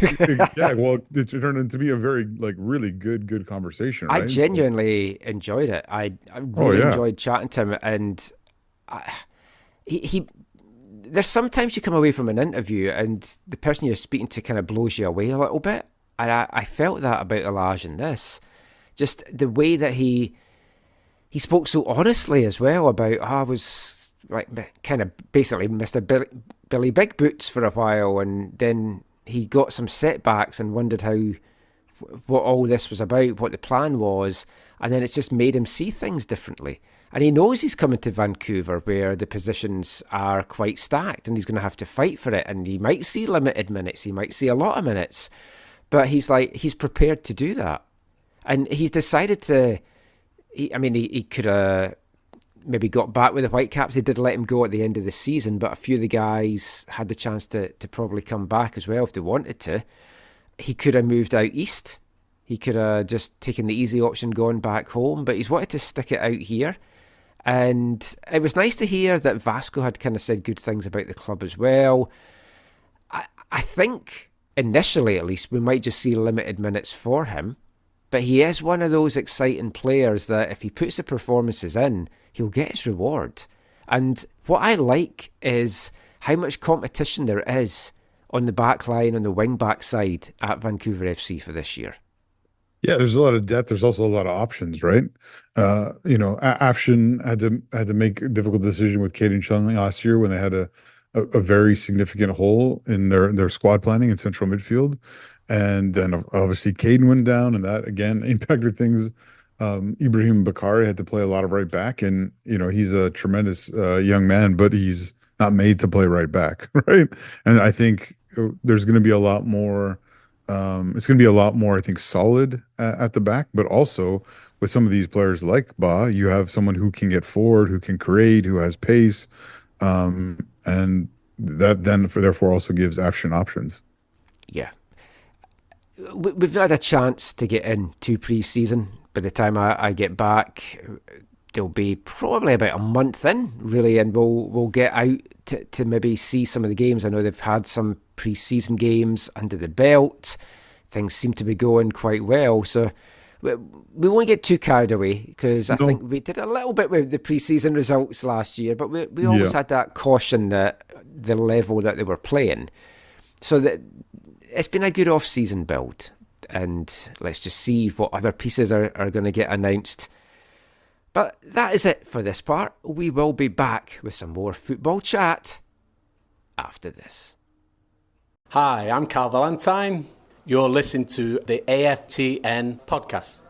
Yeah, well, it turned into be a very, really good conversation, right? I genuinely enjoyed it. I really enjoyed chatting to him. And there's sometimes you come away from an interview and the person you're speaking to kind of blows you away a little bit. And I felt that about Elage in this. Just the way that he spoke so honestly as well about I was like kind of basically Mr. Billy Big Boots for a while, and then he got some setbacks and wondered what all this was about, what the plan was, and then it's just made him see things differently. And he knows he's coming to Vancouver where the positions are quite stacked and he's going to have to fight for it, and he might see limited minutes, he might see a lot of minutes, but he's prepared to do that. And he's decided to, he could have maybe got back with the Whitecaps. They did let him go at the end of the season, but a few of the guys had the chance to probably come back as well if they wanted to. He could have moved out east. He could have just taken the easy option, gone back home, but he's wanted to stick it out here. And it was nice to hear that Vasco had kind of said good things about the club as well. I think, initially at least, we might just see limited minutes for him. But he is one of those exciting players that if he puts the performances in, he'll get his reward. And what I like is how much competition there is on the back line, on the wing-back side at Vancouver FC for this year. Yeah, there's a lot of depth. There's also a lot of options, right? Afshin had to make a difficult decision with Caden Chung last year when they had a very significant hole in their squad planning in central midfield. And then obviously Caden went down, and that again impacted things. Ibrahim Bakari had to play a lot of right back, and he's a tremendous young man, but he's not made to play right back, right? And I think there's going to be a lot more. It's going to be a lot more, I think, solid at the back, but also with some of these players like Bah, you have someone who can get forward, who can create, who has pace, and that then therefore also gives Afshin options. Yeah. We've had a chance to get into pre-season. By the time I get back, there'll be probably about a month in, really, and we'll get out to maybe see some of the games. I know they've had some pre-season games under the belt. Things seem to be going quite well, so we won't get too carried away, because I think we did a little bit with the pre-season results last year, but we always had that caution that the level that they were playing. So that it's been a good off-season build, and let's just see what other pieces are going to get announced. But that is it for this part. We will be back with some more football chat after this. Hi, I'm Carl Valentine. You're listening to the AFTN podcast.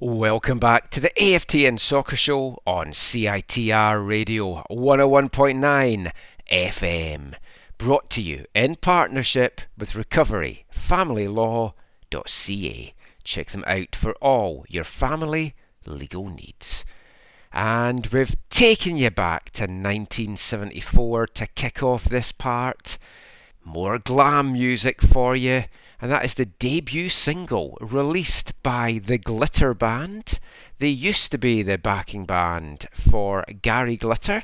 Welcome back to the AFTN Soccer Show on CITR Radio 101.9 FM. Brought to you in partnership with recoveryfamilylaw.ca. Check them out for all your family legal needs. And we've taken you back to 1974 to kick off this part. More glam music for you. And that is the debut single released by the Glitter Band. They used to be the backing band for Gary Glitter,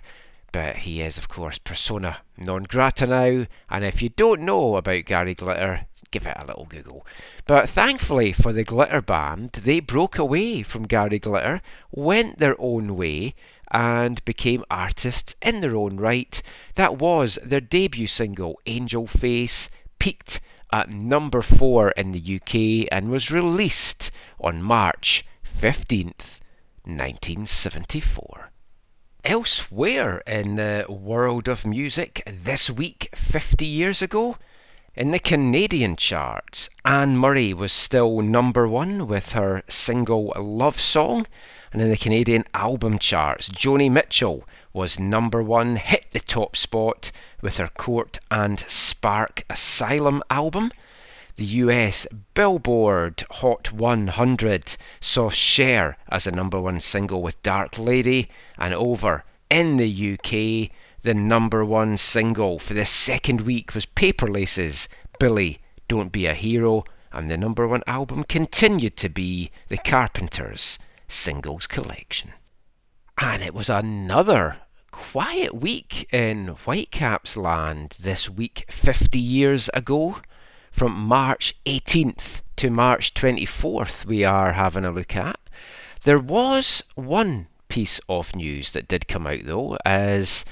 but he is, of course, persona non grata now. And if you don't know about Gary Glitter, give it a little Google. But thankfully for the Glitter Band, they broke away from Gary Glitter, went their own way, and became artists in their own right. That was their debut single, Angel Face, peaked at number 4 in the UK and was released on March 15th, 1974. Elsewhere in the world of music, this week 50 years ago, in the Canadian charts, Anne Murray was still number 1 with her single Love Song, and in the Canadian album charts, Joni Mitchell was number 1, hit the top spot with her Court and Spark Asylum album. The US Billboard Hot 100 saw Cher as a number 1 single with Dark Lady, and over in the UK, the number 1 single for the second week was Paper Laces' Billy, Don't Be a Hero, and the number 1 album continued to be The Carpenters' Singles Collection. And it was another quiet week in Whitecaps land this week 50 years ago. From March 18th to March 24th we are having a look at. There was one piece of news that did come out though, as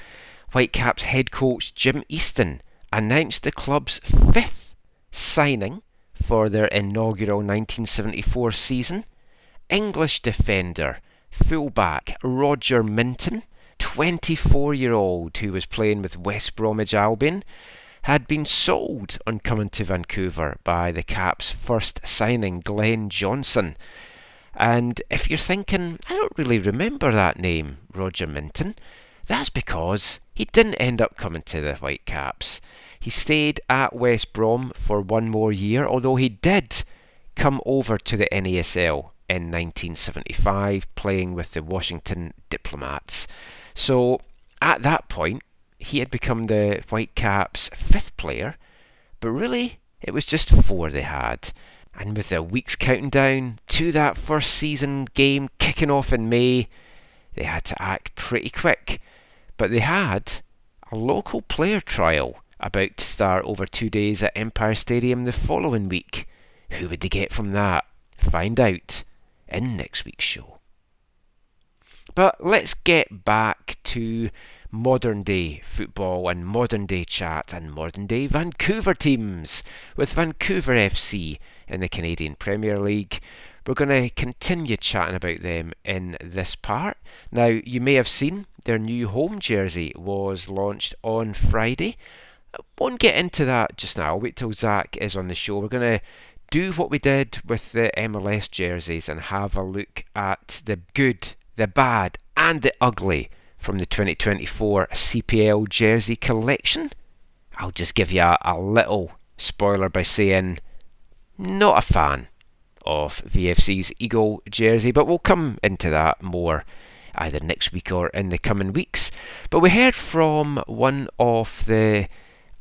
Whitecaps head coach Jim Easton announced the club's 5th signing for their inaugural 1974 season. English defender, fullback Roger Minton, 24-year-old who was playing with West Bromwich Albion, had been sold on coming to Vancouver by the Caps' first signing, Glenn Johnson. And if you're thinking, I don't really remember that name, Roger Minton, that's because he didn't end up coming to the Whitecaps. He stayed at West Brom for one more year, although he did come over to the NASL in 1975, playing with the Washington Diplomats. So at that point, he had become the Whitecaps' fifth player, but really it was just four they had. And with the weeks counting down to that first season game kicking off in May, they had to act pretty quick. But they had a local player trial about to start over 2 days at Empire Stadium the following week. Who would they get from that? Find out in next week's show. But let's get back to modern day football and modern day chat and modern day Vancouver teams with Vancouver FC in the Canadian Premier League. We're going to continue chatting about them in this part. Now, you may have seen their new home jersey was launched on Friday. I won't get into that just now. I'll wait till Zach is on the show. We're going to do what we did with the MLS jerseys and have a look at the good, the bad and the ugly from the 2024 CPL jersey collection. I'll just give you a little spoiler by saying not a fan of VFC's Eagle jersey, but we'll come into that more either next week or in the coming weeks. But we heard from one of the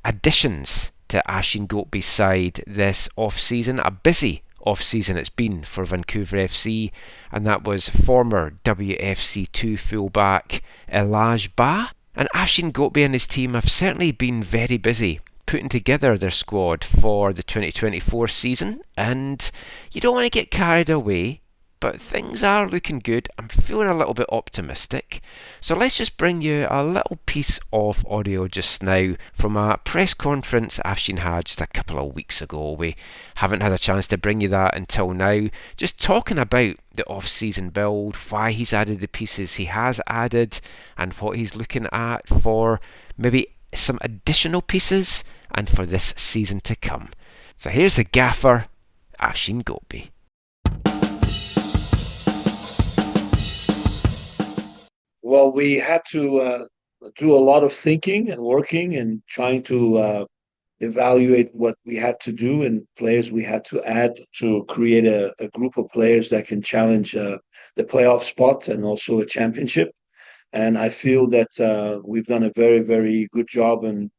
additions to Afshin Ghotbi's side this off-season, a busy off-season it's been for Vancouver FC, and that was former WFC2 fullback Elage Bah. And Afshin Ghotbi and his team have certainly been very busy putting together their squad for the 2024 season, and you don't want to get carried away, but things are looking good. I'm feeling a little bit optimistic. So let's just bring you a little piece of audio just now from a press conference Afshin had just a couple of weeks ago. We haven't had a chance to bring you that until now. Just talking about the off-season build, why he's added the pieces he has added, and what he's looking at for maybe some additional pieces and for this season to come. So here's the gaffer, Afshin Ghotbi. Well, we had to do a lot of thinking and working and trying to evaluate what we had to do and players we had to add to create a group of players that can challenge the playoff spot and also a championship. And I feel that we've done a very, very good job in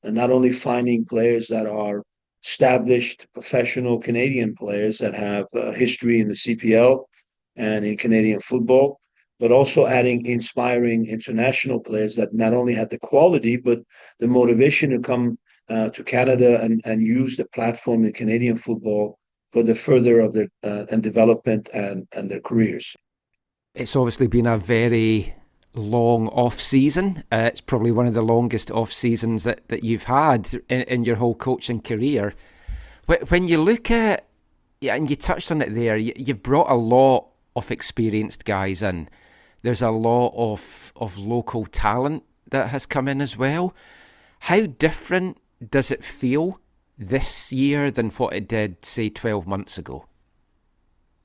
not only finding players that are established professional Canadian players that have history in the CPL and in Canadian football, but also adding inspiring international players that not only had the quality, but the motivation to come to Canada and use the platform in Canadian football for the further of their and development and their careers. It's obviously been a very long off-season. It's probably one of the longest off-seasons that you've had in your whole coaching career. When you look at, and you touched on it there, you've brought a lot of experienced guys in. There's a lot of local talent that has come in as well. How different does it feel this year than what it did, say, 12 months ago?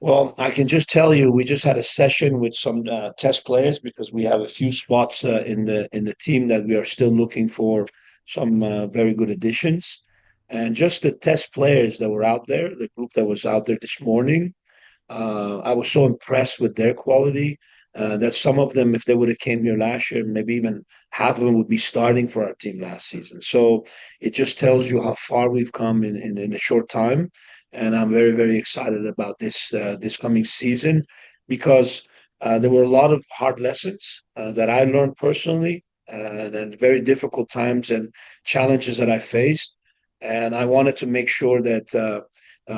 Well, I can just tell you, we just had a session with some test players because we have a few spots in the team that we are still looking for some very good additions. And just the test players that were out there, the group that was out there this morning, I was so impressed with their quality that some of them, if they would have came here last year, maybe even half of them would be starting for our team last season. So it just tells you how far we've come in a short time. And I'm very, very excited about this coming season because there were a lot of hard lessons that I learned personally and very difficult times and challenges that I faced. And I wanted to make sure that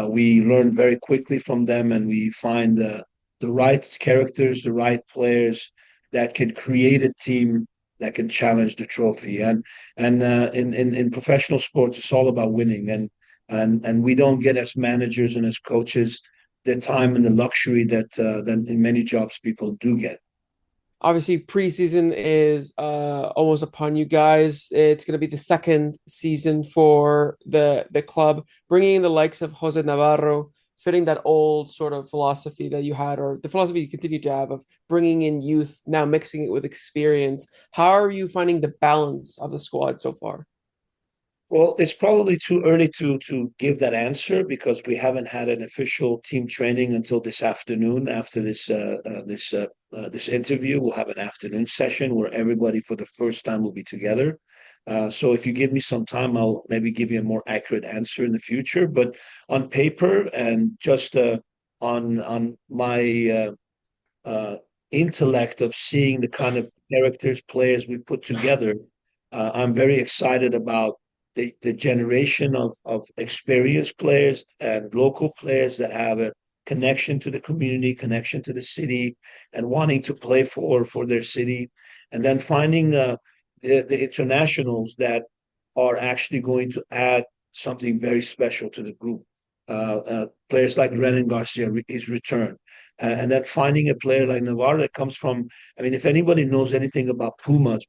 we learn very quickly from them and we find the right characters, the right players that can create a team that can challenge the trophy. And in professional sports, it's all about winning. And we don't get as managers and as coaches the time and the luxury that in many jobs people do get. Obviously, preseason is almost upon you guys. It's going to be the second season for the club, bringing in the likes of Jose Navarro fitting that old sort of philosophy that you had, or the philosophy you continue to have of bringing in youth, now mixing it with experience. How are you finding the balance of the squad so far? Well, it's probably too early to give that answer because we haven't had an official team training until this afternoon. After this interview, we'll have an afternoon session where everybody for the first time will be together. So if you give me some time, I'll maybe give you a more accurate answer in the future. But on paper and just on my intellect of seeing the kind of characters, players we put together, I'm very excited about the generation of experienced players and local players that have a connection to the community, connection to the city, and wanting to play for their city, and then finding the internationals that are actually going to add something very special to the group. Players like Renan Garcia, his return. And then finding a player like Navarro that comes from, I mean, if anybody knows anything about Pumas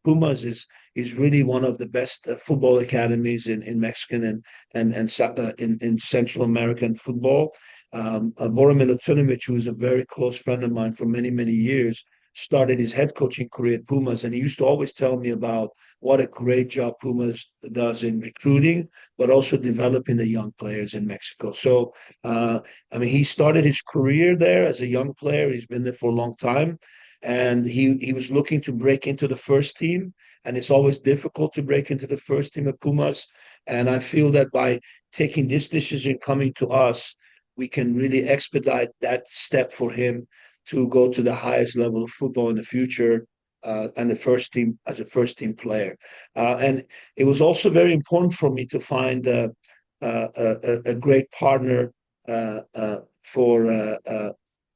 is really one of the best football academies in Mexican and in Central American football. Bora Milutinovic, who is a very close friend of mine for many, many years, started his head coaching career at Pumas, and he used to always tell me about what a great job Pumas does in recruiting, but also developing the young players in Mexico. So, I mean, he started his career there as a young player. He's been there for a long time, and he was looking to break into the first team, and it's always difficult to break into the first team at Pumas. And I feel that by taking this decision coming to us, we can really expedite that step for him to go to the highest level of football in the future, and the first team as a first team player. And it was also very important for me to find a great partner for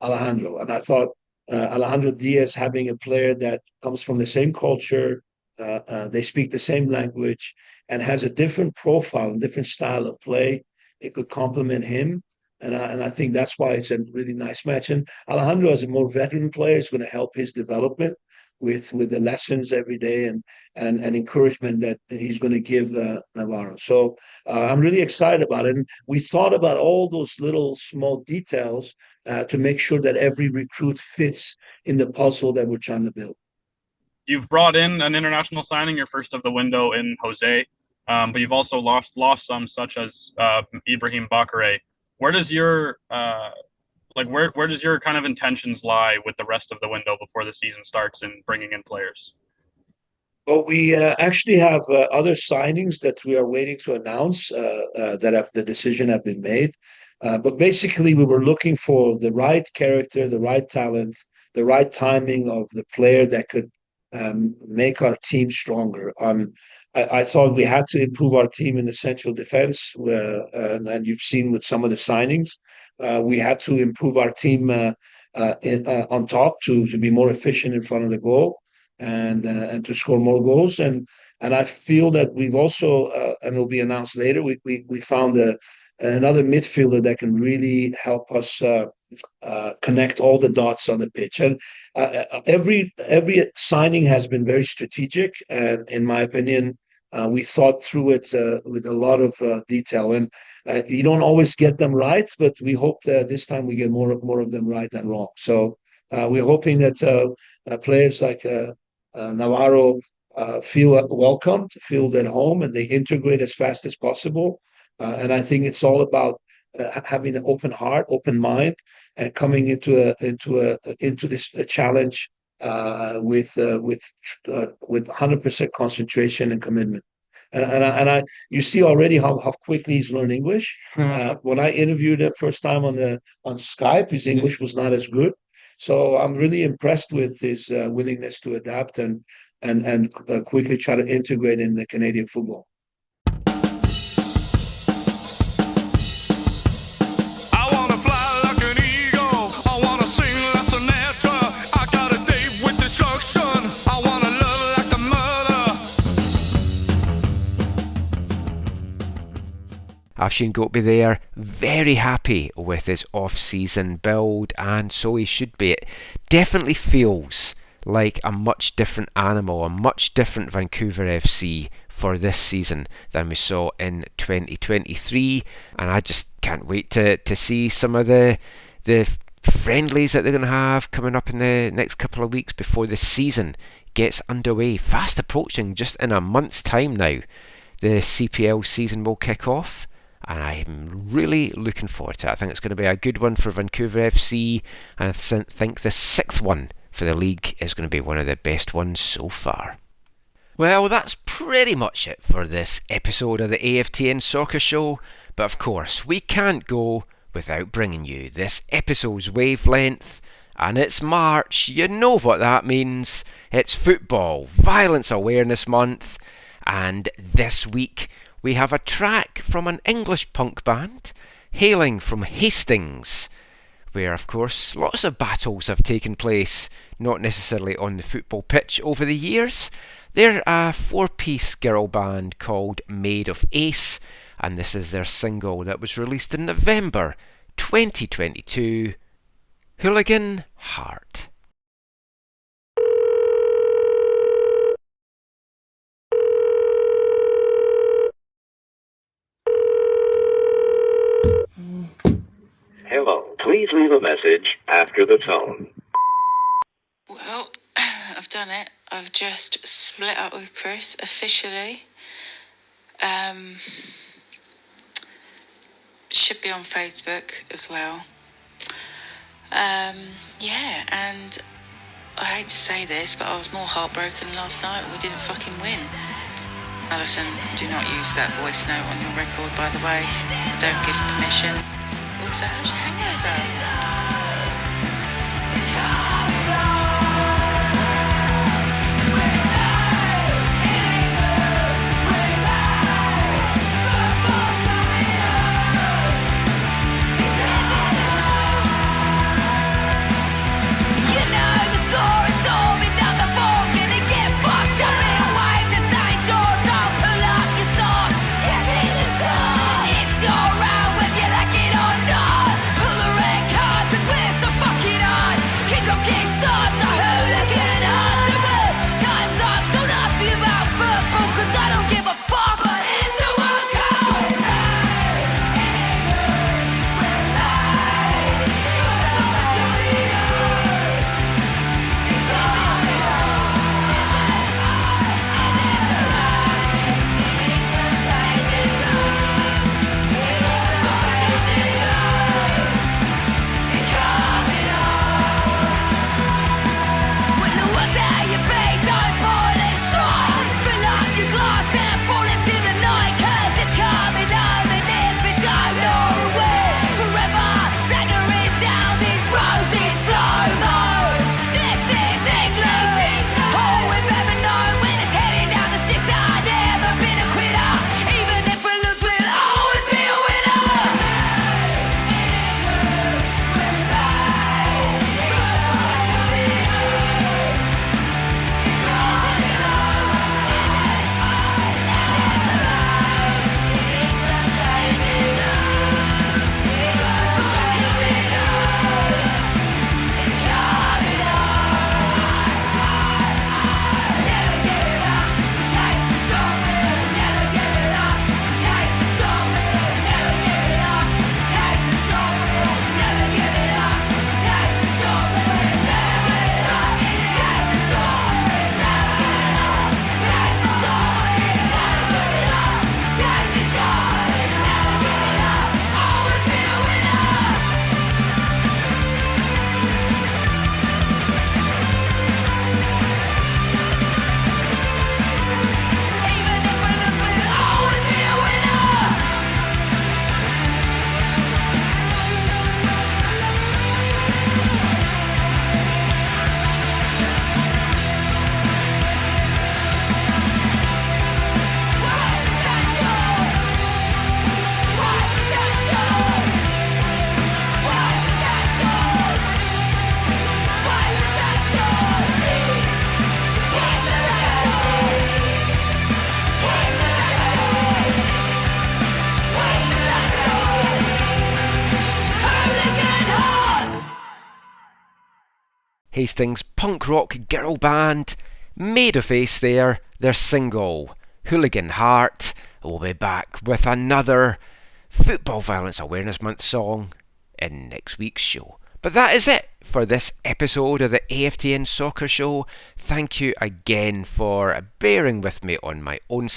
Alejandro. And I thought Alejandro Diaz, having a player that comes from the same culture, they speak the same language, and has a different profile and different style of play, it could complement him. And I think that's why it's a really nice match. And Alejandro, as a more veteran player, is going to help his development with the lessons every day and encouragement that he's going to give Navarro. So I'm really excited about it. And we thought about all those little small details to make sure that every recruit fits in the puzzle that we're trying to build. You've brought in an international signing, your first of the window in Jose, but you've also lost some, such as Ibrahim Bakare. Where does your where does your kind of intentions lie with the rest of the window before the season starts in bringing in players? Well, we actually have other signings that we are waiting to announce that the decision have been made. But basically, we were looking for the right character, the right talent, the right timing of the player that could make our team stronger. I thought we had to improve our team in the central defense, and you've seen with some of the signings. We had to improve our team on top to be more efficient in front of the goal and to score more goals. And I feel that we've also, and it will be announced later, we found another midfielder that can really help us connect all the dots on the pitch. And every signing has been very strategic, and in my opinion, we thought through it with a lot of detail. And you don't always get them right, but we hope that this time we get more of them right than wrong. So we're hoping that players like Navarro feel welcomed, feel at home, and they integrate as fast as possible. And I think it's all about having an open heart, open mind, and coming into this challenge with 100% concentration and commitment. And you see already how quickly he's learned English. When I interviewed him first time on Skype, his English was not as good. So I'm really impressed with his willingness to adapt and quickly try to integrate in the Canadian football. Afshin Ghotbi there, very happy with his off-season build, and so he should be. It definitely feels like a much different animal, a much different Vancouver FC for this season than we saw in 2023, and I just can't wait to see some of the friendlies that they're going to have coming up in the next couple of weeks before the season gets underway. Fast approaching, just in a month's time now. The CPL season will kick off, and I'm really looking forward to it. I think it's going to be a good one for Vancouver FC, and I think the 6th one for the league is going to be one of the best ones so far. Well, that's pretty much it for this episode of the AFTN Soccer Show, but of course we can't go without bringing you this episode's wavelength, and it's March. You know what that means. It's Football Violence Awareness Month, and this week we have a track from an English punk band hailing from Hastings, where of course lots of battles have taken place, not necessarily on the football pitch over the years. They're a 4-piece girl band called Made of Ace, and this is their single that was released in November 2022, Hooligan Heart. Hello, please leave a message after the tone. Well, I've done it. I've just split up with Chris officially. Should be on Facebook as well. Yeah, and I hate to say this, but I was more heartbroken last night when we didn't fucking win. Alison, do not use that voice note on your record, by the way. Don't give permission. Also, how's your hangover? Hastings punk rock girl band Made of Ace there, their single hooligan heart. We'll be back with another Football Violence Awareness Month song in next week's show. But that is it for this episode of the AFTN Soccer Show. Thank you again for bearing with me on my own.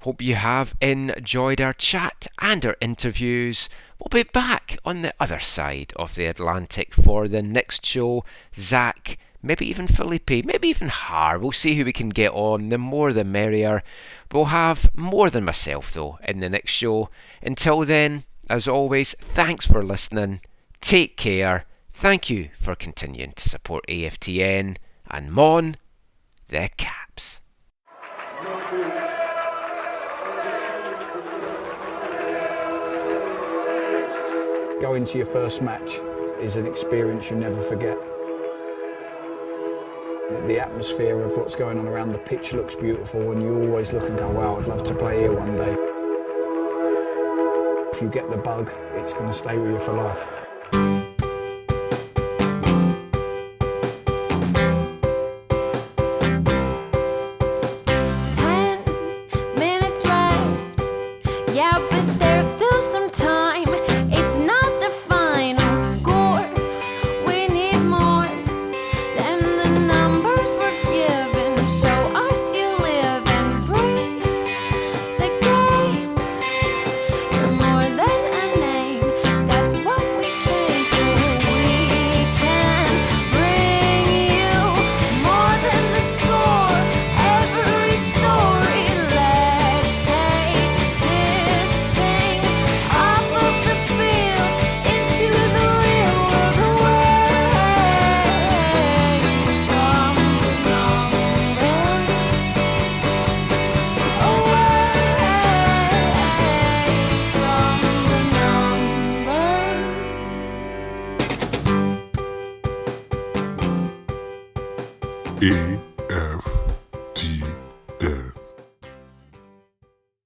Hope you have enjoyed our chat and our interviews. We'll be back on the other side of the Atlantic for the next show. Zach, maybe even Felipe, maybe even Har. We'll see who we can get on. The more the merrier. We'll have more than myself though in the next show. Until then, as always, thanks for listening. Take care. Thank you for continuing to support AFTN. And Mon the Caps. Going to your first match is an experience you never forget. The atmosphere of what's going on around the pitch looks beautiful, and you always look and go, wow, I'd love to play here one day. If you get the bug, it's going to stay with you for life. 10 minutes left. Yeah, but there's still some time. It's not the final score. We need more than the numbers we're given. Show us you live and breathe the game. You're more than a name. That's what we came for. We can bring you more than the score. Every story. Let's take this thing off of the field into the real world, away from the numbers, away from the numbers. AFTN